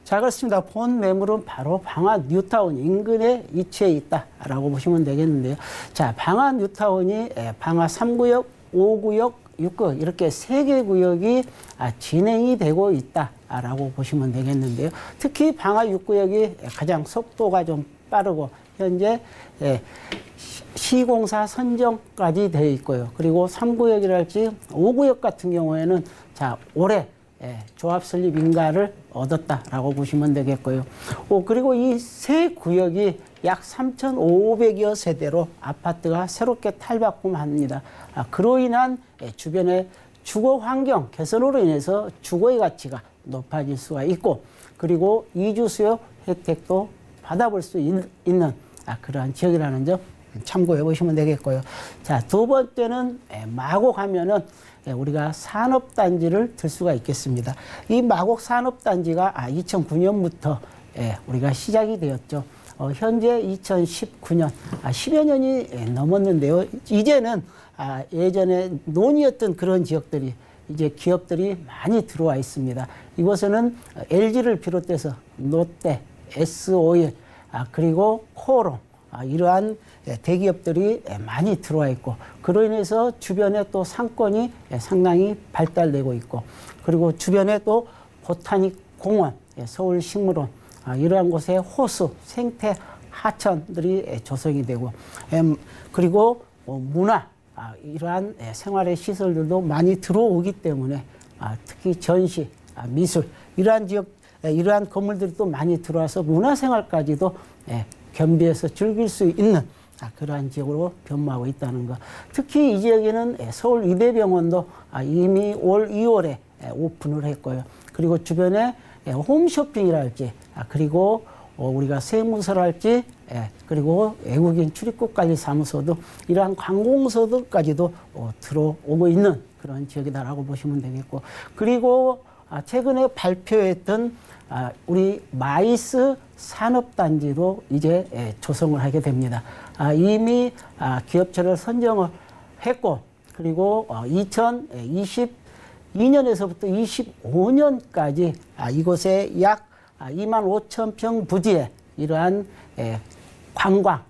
자, 그렇습니다. 본 매물은 바로 방화 뉴타운 인근에 위치해 있다라고 보시면 되겠는데요. 자, 방화 뉴타운이 방화 3구역, 5구역, 6구역 이렇게 3개 구역이 진행이 되고 있다라고 보시면 되겠는데요. 특히 방화 6구역이 가장 속도가 좀 빠르고 현재 시공사 선정까지 되어 있고요. 그리고 3구역이랄지 5구역 같은 경우에는 올해 조합 설립 인가를 얻었다라고 보시면 되겠고요. 그리고 이 세 구역이 약 3,500여 세대로 아파트가 새롭게 탈바꿈합니다. 그로 인한 주변의 주거 환경 개선으로 인해서 주거의 가치가 높아질 수가 있고, 그리고 이주 수요 혜택도 받아볼 수 있는 그러한 지역이라는 점 참고해 보시면 되겠고요. 자, 두 번째는 마곡 하면은 우리가 산업단지를 들 수가 있겠습니다. 이 마곡 산업단지가 2009년부터 우리가 시작이 되었죠. 현재 2019년, 10여 년이 넘었는데요. 이제는 예전에 논이었던 그런 지역들이 이제 기업들이 많이 들어와 있습니다. 이곳에는 LG를 비롯해서 롯데, S-오일, 그리고 코오롱, 이러한 대기업들이 많이 들어와 있고, 그로 인해서 주변에 또 상권이 상당히 발달되고 있고, 그리고 주변에 또 보타닉 공원, 서울식물원, 이러한 곳에 호수, 생태 하천들이 조성이 되고, 그리고 문화, 이러한 생활의 시설들도 많이 들어오기 때문에 특히 전시, 미술, 이러한 지역, 이러한 건물들이 또 많이 들어와서 문화생활까지도 겸비해서 즐길 수 있는 그러한 지역으로 변모하고 있다는 것. 특히 이 지역에는 서울의대병원도 이미 올 2월에 오픈을 했고요. 그리고 주변에 홈쇼핑이랄지, 그리고 우리가 세무서랄지, 그리고 외국인 출입국관리사무소도 이러한 관공서들까지도 들어오고 있는 그런 지역이다라고 보시면 되겠고, 그리고 최근에 발표했던 우리 마이스 산업단지도 이제 조성을 하게 됩니다. 이미 기업체를 선정을 했고, 그리고 2022년에서부터 25년까지 이곳에 약 25,000평 부지에 이러한 관광,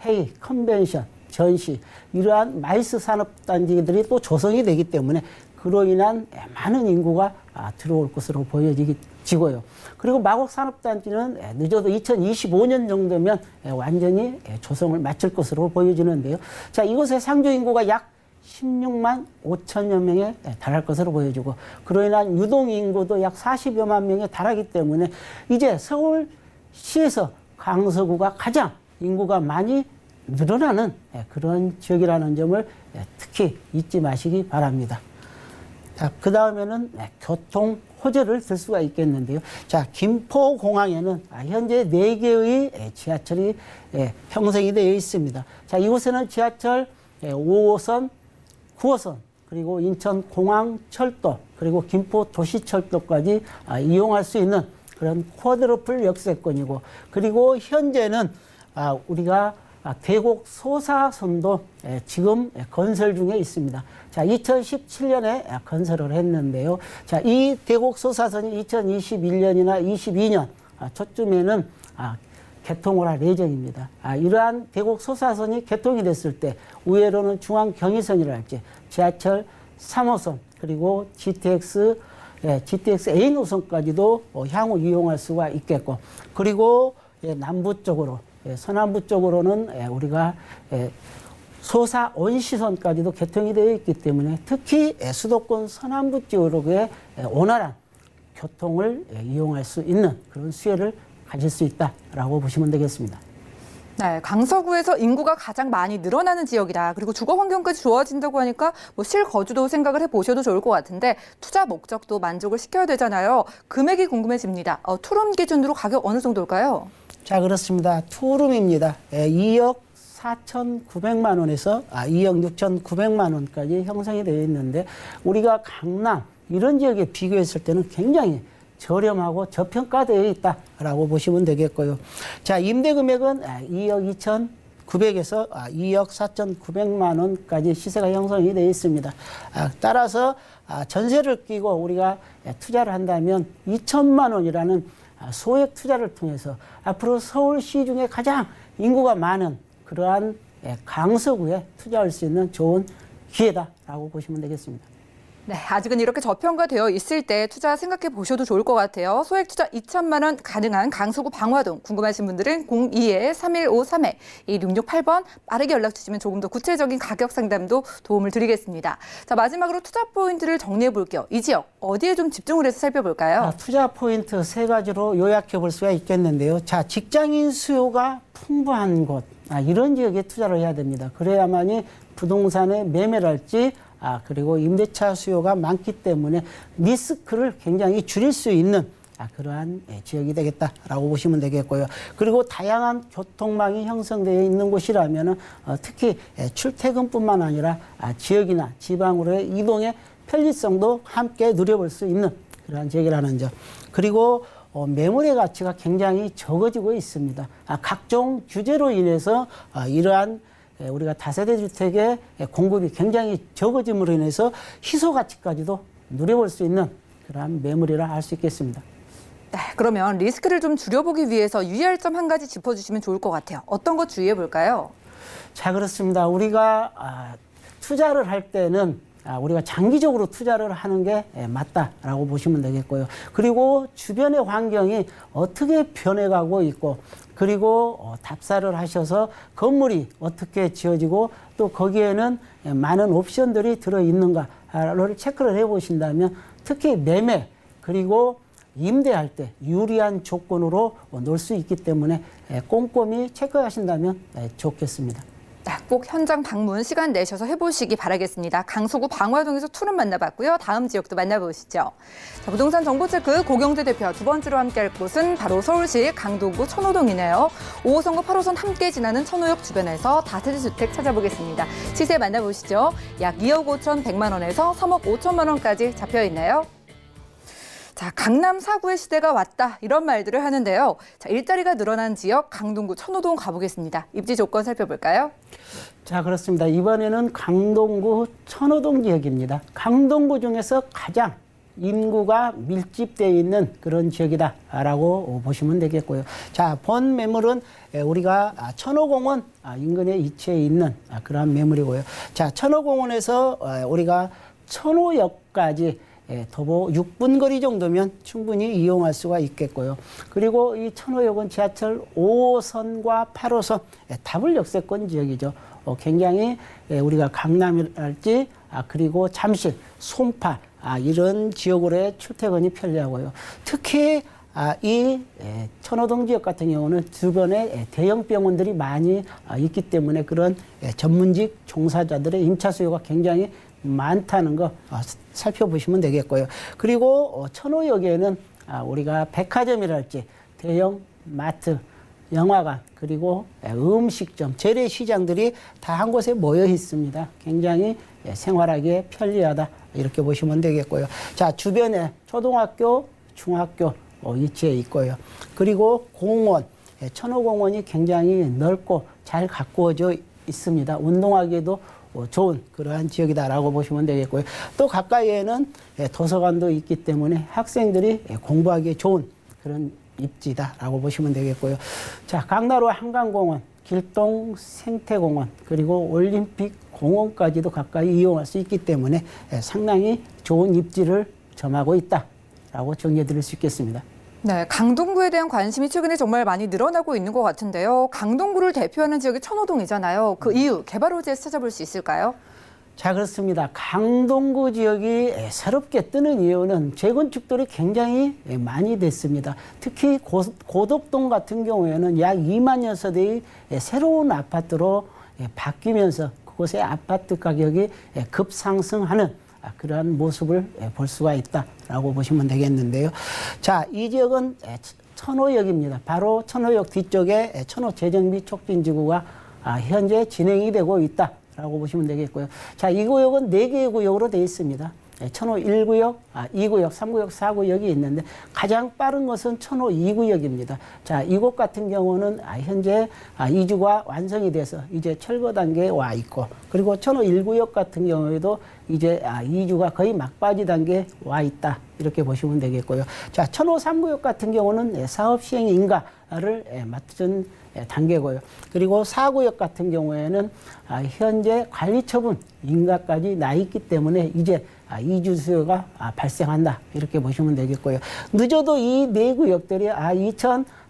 회의, 컨벤션, 전시, 이러한 마이스 산업단지들이 또 조성이 되기 때문에 그로 인한 많은 인구가 들어올 것으로 보여지고요. 그리고 마곡 산업단지는 늦어도 2025년 정도면 완전히 조성을 마칠 것으로 보여지는데요. 자, 이곳의 상주 인구가 약 16만 5천여 명에 달할 것으로 보여지고, 그로 인한 유동 인구도 약 40여만 명에 달하기 때문에 이제 서울시에서 강서구가 가장 인구가 많이 늘어나는 그런 지역이라는 점을 특히 잊지 마시기 바랍니다. 자, 그 다음에는 교통 호재를 들 수가 있겠는데요. 자, 김포공항에는 현재 4개의 지하철이 형성이 되어 있습니다. 자, 이곳에는 지하철 5호선, 9호선, 그리고 인천공항철도, 그리고 김포도시철도까지 이용할 수 있는 그런 쿼드러플 역세권이고, 그리고 현재는 우리가 계곡 소사선도 지금 건설 중에 있습니다. 자, 2017년에 건설을 했는데요. 자, 이 계곡 소사선이 2021년이나 22년 초쯤에는 개통을 할 예정입니다. 이러한 계곡 소사선이 개통이 됐을 때 우회로는 중앙경의선이랄지 지하철 3호선 그리고 GTX A 노선까지도 향후 이용할 수가 있겠고, 그리고 남부 쪽으로 서남부 쪽으로는 우리가 소사 온시선까지도 개통이 되어 있기 때문에 특히 수도권 서남부 지역의 원활한 교통을 이용할 수 있는 그런 수혜를 가질 수 있다라고 보시면 되겠습니다. 네, 강서구에서 인구가 가장 많이 늘어나는 지역이다. 그리고 주거 환경까지 좋아진다고 하니까 실거주도 생각을 해보셔도 좋을 것 같은데 투자 목적도 만족을 시켜야 되잖아요. 금액이 궁금해집니다. 투룸 기준으로 가격 어느 정도일까요? 자, 그렇습니다. 투룸입니다. 2억 4,900만 원에서 2억 6,900만 원까지 형성이 되어 있는데 우리가 강남 이런 지역에 비교했을 때는 굉장히 저렴하고 저평가되어 있다라고 보시면 되겠고요. 자, 임대 금액은 2억 2,900에서 2억 4,900만 원까지 시세가 형성이 되어 있습니다. 따라서 전세를 끼고 우리가 투자를 한다면 2천만 원이라는 소액 투자를 통해서 앞으로 서울시 중에 가장 인구가 많은 그러한 강서구에 투자할 수 있는 좋은 기회다라고 보시면 되겠습니다. 네, 아직은 이렇게 저평가되어 있을 때 투자 생각해 보셔도 좋을 것 같아요. 소액 투자 2천만 원 가능한 강서구 방화동 궁금하신 분들은 02-3153-2668번 빠르게 연락 주시면 조금 더 구체적인 가격 상담도 도움을 드리겠습니다. 자, 마지막으로 투자 포인트를 정리해 볼게요. 이 지역 어디에 좀 집중을 해서 살펴볼까요? 투자 포인트 세 가지로 요약해 볼 수가 있겠는데요. 자, 직장인 수요가 풍부한 곳, 이런 지역에 투자를 해야 됩니다. 그래야만이 부동산의 매매랄지 그리고 임대차 수요가 많기 때문에 리스크를 굉장히 줄일 수 있는 그러한 지역이 되겠다라고 보시면 되겠고요. 그리고 다양한 교통망이 형성되어 있는 곳이라면 특히 출퇴근뿐만 아니라 지역이나 지방으로의 이동의 편리성도 함께 누려볼 수 있는 그러한 지역이라는 점. 그리고 매물의 가치가 굉장히 적어지고 있습니다. 각종 규제로 인해서 이러한 우리가 다세대 주택의 공급이 굉장히 적어짐으로 인해서 희소 가치까지도 누려볼 수 있는 그러한 매물이라 할 수 있겠습니다. 네, 그러면 리스크를 좀 줄여보기 위해서 유의할 점 한 가지 짚어주시면 좋을 것 같아요. 어떤 것 주의해 볼까요? 자, 그렇습니다. 우리가 투자를 할 때는 우리가 장기적으로 투자를 하는 게 맞다라고 보시면 되겠고요. 그리고 주변의 환경이 어떻게 변해가고 있고 그리고 답사를 하셔서 건물이 어떻게 지어지고 또 거기에는 많은 옵션들이 들어있는가를 체크를 해보신다면 특히 매매 그리고 임대할 때 유리한 조건으로 놓을 수 있기 때문에 꼼꼼히 체크하신다면 좋겠습니다. 꼭 현장 방문 시간 내셔서 해보시기 바라겠습니다. 강서구 방화동에서 투룸 만나봤고요. 다음 지역도 만나보시죠. 자, 부동산 정보체크 고경재 대표 두 번째로 함께할 곳은 바로 서울시 강동구 천호동이네요. 5호선과 8호선 함께 지나는 천호역 주변에서 다세대 주택 찾아보겠습니다. 시세 만나보시죠. 약 2억 5,100만 원에서 3억 5천만 원까지 잡혀있네요. 자, 강남 4구의 시대가 왔다 이런 말들을 하는데요. 자, 일자리가 늘어난 지역 강동구 천호동 가보겠습니다. 입지 조건 살펴볼까요? 자, 그렇습니다. 이번에는 강동구 천호동 지역입니다. 강동구 중에서 가장 인구가 밀집되어 있는 그런 지역이다라고 보시면 되겠고요. 자, 본 매물은 우리가 천호공원 인근에 위치해 있는 그러한 매물이고요. 자, 천호공원에서 우리가 천호역까지 도보 6분 거리 정도면 충분히 이용할 수가 있겠고요. 그리고 이 천호역은 지하철 5호선과 8호선 더블 역세권 지역이죠. 굉장히 우리가 강남이랄지 그리고 잠실, 송파 이런 지역으로의 출퇴근이 편리하고요. 특히 이 천호동 지역 같은 경우는 주변에 대형 병원들이 많이 있기 때문에 그런 전문직 종사자들의 임차 수요가 굉장히 많다는 거 살펴보시면 되겠고요. 그리고 천호역에는 우리가 백화점이랄지 대형 마트, 영화관, 그리고 음식점, 재래시장들이 다 한 곳에 모여 있습니다. 굉장히 생활하기에 편리하다 이렇게 보시면 되겠고요. 자, 주변에 초등학교, 중학교 위치해 있고요. 그리고 공원, 천호공원이 굉장히 넓고 잘 가꾸어져 있습니다. 운동하기에도 좋은 그러한 지역이다라고 보시면 되겠고요. 또 가까이에는 도서관도 있기 때문에 학생들이 공부하기에 좋은 그런 입지다라고 보시면 되겠고요. 자, 강나루 한강공원, 길동 생태공원, 그리고 올림픽 공원까지도 가까이 이용할 수 있기 때문에 상당히 좋은 입지를 점하고 있다라고 정리해 드릴 수 있겠습니다. 네, 강동구에 대한 관심이 최근에 정말 많이 늘어나고 있는 것 같은데요. 강동구를 대표하는 지역이 천호동이잖아요. 그 이유, 개발 호재에서 찾아볼 수 있을까요? 자, 그렇습니다. 강동구 지역이 새롭게 뜨는 이유는 재건축들이 굉장히 많이 됐습니다. 특히 고덕동 같은 경우에는 약 2만여 세대의 새로운 아파트로 바뀌면서 그곳의 아파트 가격이 급상승하는 그러한 모습을 볼 수가 있다라고 보시면 되겠는데요. 자, 이 지역은 천호역입니다. 바로 천호역 뒤쪽에 천호재정비 촉진지구가 현재 진행이 되고 있다라고 보시면 되겠고요. 자, 이 구역은 4개의 구역으로 되어 있습니다. 천호 1구역, 2구역, 3구역, 4구역이 있는데 가장 빠른 것은 천호 2구역입니다. 자, 이곳 같은 경우는 현재 이주가 완성이 돼서 이제 철거 단계에 와 있고, 그리고 천호 1구역 같은 경우에도 이제 이주가 거의 막바지 단계에 와 있다, 이렇게 보시면 되겠고요. 자, 천호 3구역 같은 경우는 사업 시행 인가를 맡은 단계고요. 그리고 4구역 같은 경우에는 현재 관리 처분 인가까지 나 있기 때문에 이제 이주 수요가 발생한다, 이렇게 보시면 되겠고요. 늦어도 이 4구역들이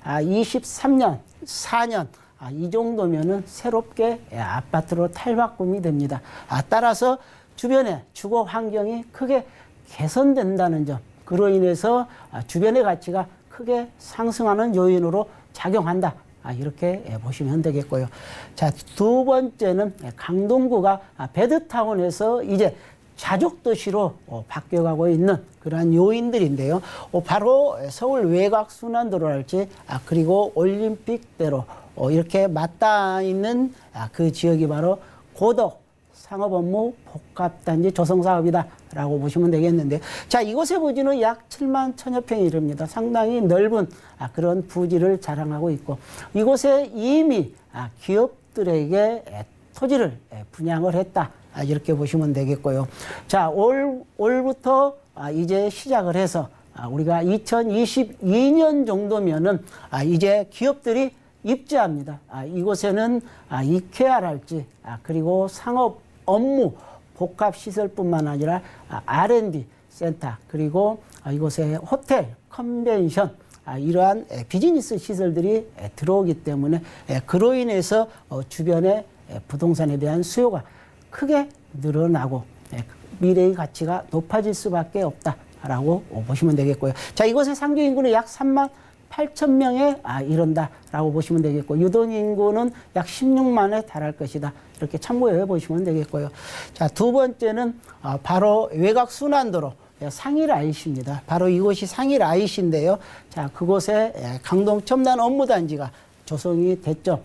2023년, 4년 이 정도면은 새롭게 아파트로 탈바꿈이 됩니다. 따라서 주변의 주거 환경이 크게 개선된다는 점, 그로 인해서 주변의 가치가 크게 상승하는 요인으로 작용한다, 이렇게 보시면 되겠고요. 자, 두 번째는 강동구가 베드타운에서 이제 자족도시로 바뀌어가고 있는 그러한 요인들인데요. 바로 서울 외곽순환도로랄지 그리고 올림픽대로 이렇게 맞닿아 있는 그 지역이 바로 고덕 상업업무 복합단지 조성사업이다라고 보시면 되겠는데, 자, 이곳의 부지는 약 7만 1000여 평에 이릅니다. 상당히 넓은 그런 부지를 자랑하고 있고, 이곳에 이미 기업들에게 토지를 분양을 했다, 이렇게 보시면 되겠고요. 자, 올부터 이제 시작을 해서 우리가 2022년 정도면은 이제 기업들이 입주합니다. 이곳에는 이케아랄지 그리고 상업 업무 복합 시설뿐만 아니라 R&D 센터, 그리고 이곳에 호텔, 컨벤션, 이러한 비즈니스 시설들이 들어오기 때문에 그로 인해서 주변의 부동산에 대한 수요가 크게 늘어나고 미래의 가치가 높아질 수밖에 없다라고 보시면 되겠고요. 자, 이곳의 상주 인구는 약 3만 8천 명에 이른다라고 보시면 되겠고, 유동 인구는 약 16만에 달할 것이다, 이렇게 참고해 보시면 되겠고요. 자, 두 번째는 바로 외곽 순환도로 상일아이시입니다. 바로 이곳이 상일아이시인데요. 자, 그곳에 강동 첨단 업무단지가 조성이 됐죠.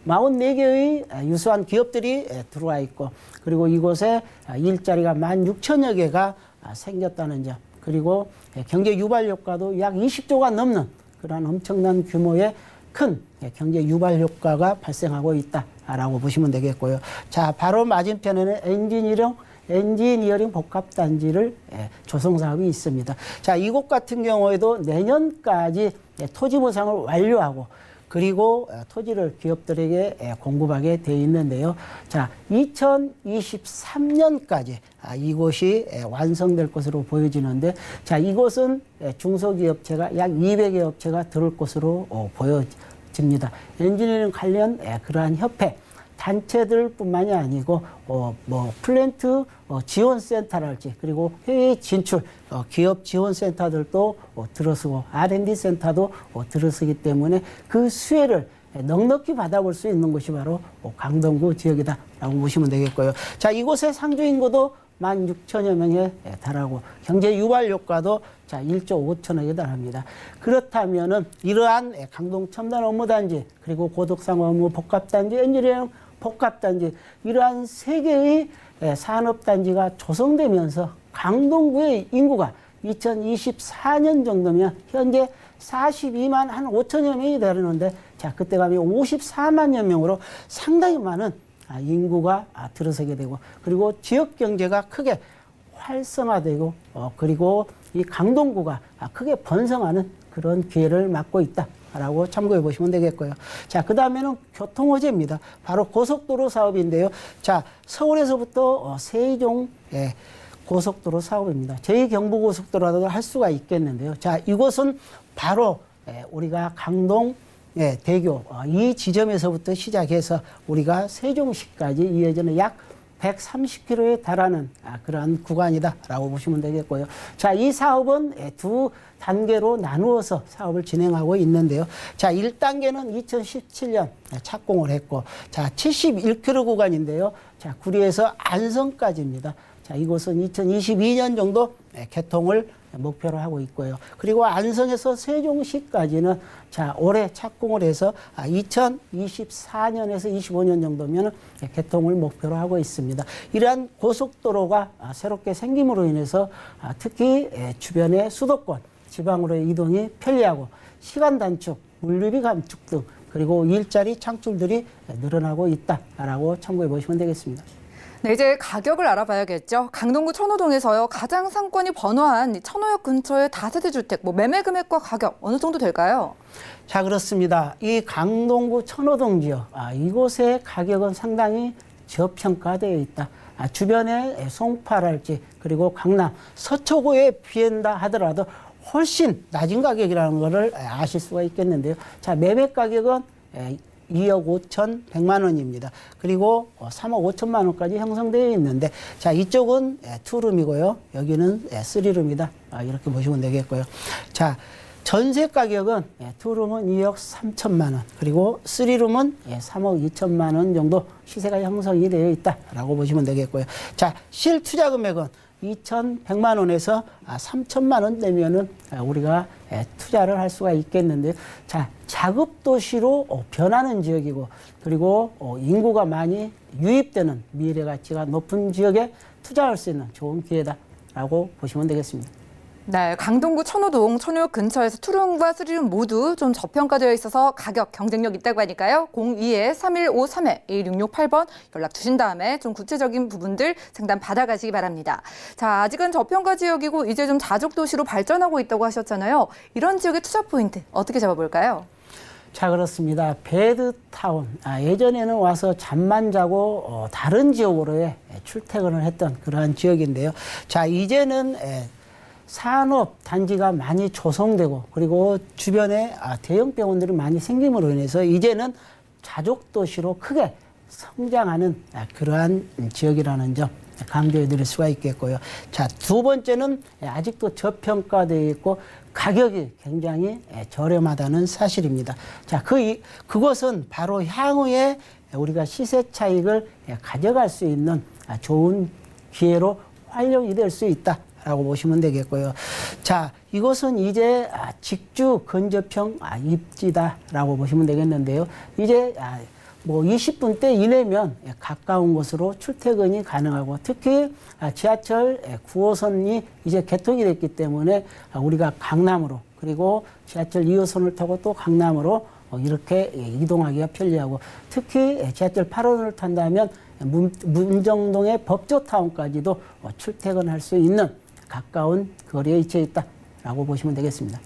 44개의 유수한 기업들이 들어와 있고, 그리고 이곳에 일자리가 16,000여 개가 생겼다는 점, 그리고 경제 유발 효과도 약 20조가 넘는 그런 엄청난 규모의 큰 경제 유발 효과가 발생하고 있다라고 보시면 되겠고요. 자, 바로 맞은편에는 엔지니어링 복합단지를 조성 사업이 있습니다. 자, 이곳 같은 경우에도 내년까지 토지 보상을 완료하고, 그리고 토지를 기업들에게 공급하게 되어 있는데요. 자, 2023년까지 이곳이 완성될 것으로 보여지는데, 자, 이곳은 중소기업체가 약 200여 업체가 들을 것으로 보여집니다. 엔지니어링 관련 그러한 협회, 단체들뿐만이 아니고 플랜트 지원센터랄지, 그리고 해외 진출 기업 지원센터들도 들어서고 R&D 센터도 들어서기 때문에 그 수혜를 넉넉히 받아볼 수 있는 곳이 바로 강동구 지역이다라고 보시면 되겠고요. 자, 이곳의 상주 인구도 16,000여 명에 달하고 경제 유발 효과도 1조 5천억에 달합니다. 그렇다면은 이러한 강동 첨단 업무단지, 그리고 고덕상업 업무 복합단지, 엔지니어링 복합단지, 이러한 3개의 산업단지가 조성되면서 강동구의 인구가 2024년 정도면 현재 42만 한 5천여 명이 되는데 자 그때 가면 54만여 명으로 상당히 많은 인구가 들어서게 되고 그리고 지역 경제가 크게 활성화되고 그리고 이 강동구가 크게 번성하는 그런 기회를 맞고 있다라고 참고해 보시면 되겠고요. 자, 그 다음에는 교통호재입니다. 바로 고속도로 사업인데요. 자, 서울에서부터 세종 고속도로 사업입니다. 제2경부고속도로라도 할 수가 있겠는데요. 자, 이곳은 바로 우리가 강동 대교 이 지점에서부터 시작해서 우리가 세종시까지 이어지는 약 130km에 달하는 그러한 구간이다라고 보시면 되겠고요. 자, 이 사업은 두 단계로 나누어서 사업을 진행하고 있는데요. 자, 1단계는 2017년 착공을 했고, 자, 71km 구간인데요. 자, 구리에서 안성까지입니다. 자, 이곳은 2022년 정도 개통을 목표로 하고 있고요. 그리고 안성에서 세종시까지는 자, 올해 착공을 해서 2024년에서 25년 정도면 개통을 목표로 하고 있습니다. 이러한 고속도로가 새롭게 생김으로 인해서 특히 주변의 수도권, 지방으로의 이동이 편리하고 시간 단축, 물류비 감축 등 그리고 일자리 창출들이 늘어나고 있다라고 참고해 보시면 되겠습니다. 네, 이제 가격을 알아봐야겠죠. 강동구 천호동에서요. 가장 상권이 번화한 천호역 근처의 다세대 주택, 매매 금액과 가격 어느 정도 될까요? 자, 그렇습니다. 이 강동구 천호동 지역, 이곳의 가격은 상당히 저평가되어 있다. 주변에 송파랄지 그리고 강남, 서초구에 비한다 하더라도 훨씬 낮은 가격이라는 것을 아실 수가 있겠는데요. 자, 매매 가격은 2억 5,100만 원입니다. 그리고 3억 5천만 원까지 형성되어 있는데 자, 이쪽은 투룸이고요. 여기는 쓰리룸이다. 이렇게 보시면 되겠고요. 자, 전세 가격은 투룸은 2억 3천만 원, 그리고 쓰리룸은 3억 2천만 원 정도 시세가 형성이 되어 있다라고 보시면 되겠고요. 자, 실투자 금액은 2,100만 원에서 3천만 원 되면은 우리가 투자를 할 수가 있겠는데, 자, 자급도시로 변하는 지역이고, 그리고 인구가 많이 유입되는 미래 가치가 높은 지역에 투자할 수 있는 좋은 기회다라고 보시면 되겠습니다. 네, 강동구 천호동, 천호역 근처에서 투룸과 쓰리룸 모두 좀 저평가되어 있어서 가격 경쟁력 있다고 하니까요. 02-3153-1668번 연락 주신 다음에 좀 구체적인 부분들 상담 받아가시기 바랍니다. 자, 아직은 저평가 지역이고 이제 좀 자족도시로 발전하고 있다고 하셨잖아요. 이런 지역의 투자 포인트 어떻게 잡아볼까요? 자, 그렇습니다. 베드타운. 예전에는 와서 잠만 자고 다른 지역으로의 출퇴근을 했던 그러한 지역인데요. 자, 이제는 산업 단지가 많이 조성되고 그리고 주변에 대형 병원들이 많이 생김으로 인해서 이제는 자족도시로 크게 성장하는 그러한 지역이라는 점 강조해 드릴 수가 있겠고요. 자, 두 번째는 아직도 저평가되어 있고 가격이 굉장히 저렴하다는 사실입니다. 자, 그것은 바로 향후에 우리가 시세 차익을 가져갈 수 있는 좋은 기회로 활용이 될 수 있다라고 보시면 되겠고요. 자, 이것은 이제 직주 근접형 입지다라고 보시면 되겠는데요. 이제 20분대 이내면 가까운 곳으로 출퇴근이 가능하고, 특히 지하철 9호선이 이제 개통이 됐기 때문에 우리가 강남으로, 그리고 지하철 2호선을 타고 또 강남으로 이렇게 이동하기가 편리하고, 특히 지하철 8호선을 탄다면 문정동의 법조타운까지도 출퇴근할 수 있는 가까운 거리에 위치해 있다라고 보시면 되겠습니다.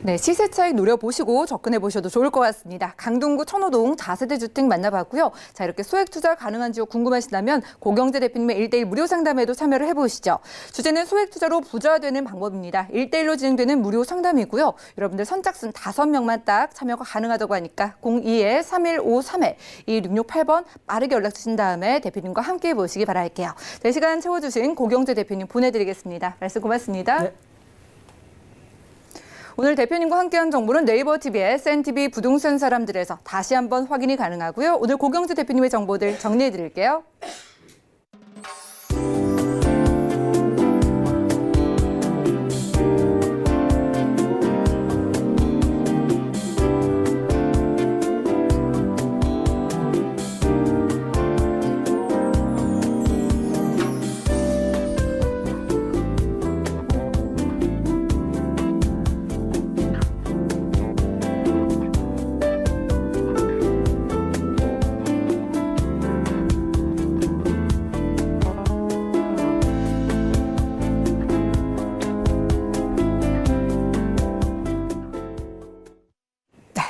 네, 시세 차익 노려보시고 접근해 보셔도 좋을 것 같습니다. 강동구 천호동 다세대 주택 만나봤고요. 자, 이렇게 소액 투자 가능한 지역 궁금하시다면 고경재 대표님의 1대1 무료 상담에도 참여를 해보시죠. 주제는 소액 투자로 부자 되는 방법입니다. 1대1로 진행되는 무료 상담이고요. 여러분들 선착순 5명만 딱 참여가 가능하다고 하니까 02-3153-2668번 빠르게 연락 주신 다음에 대표님과 함께 해보시기 바랄게요. 네, 시간 채워주신 고경재 대표님 보내드리겠습니다. 말씀 고맙습니다. 네. 오늘 대표님과 함께한 정보는 네이버 TV의 SNTV 부동산 사람들에서 다시 한번 확인이 가능하고요. 오늘 고경재 대표님의 정보들 정리해드릴게요.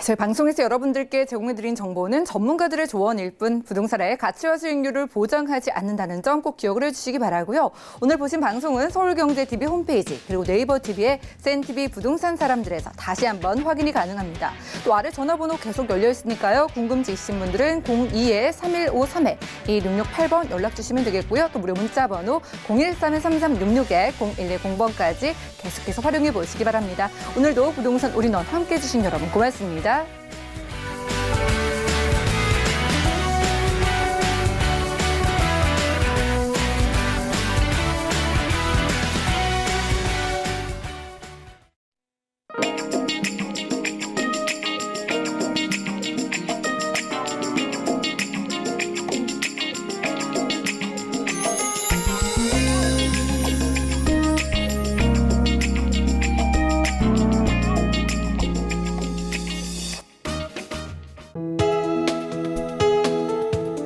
저희 방송에서 여러분들께 제공해드린 정보는 전문가들의 조언일 뿐 부동산의 가치와 수익률을 보장하지 않는다는 점 꼭 기억을 해주시기 바라고요. 오늘 보신 방송은 서울경제TV 홈페이지 그리고 네이버TV의 센TV 부동산 사람들에서 다시 한번 확인이 가능합니다. 또 아래 전화번호 계속 열려 있으니까요. 궁금증 있으신 분들은 02-3153-2668번 연락 주시면 되겠고요. 또 무료 문자 번호 013-3366-0110번까지 계속해서 활용해 보시기 바랍니다. 오늘도 부동산 올인원 함께해 주신 여러분 고맙습니다.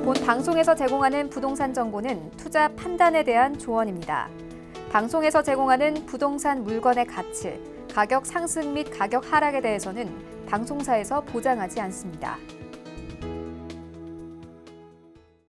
본 방송에서 제공하는 부동산 정보는 투자 판단에 대한 조언입니다. 방송에서 제공하는 부동산 물건의 가치, 가격 상승 및 가격 하락에 대해서는 방송사에서 보장하지 않습니다.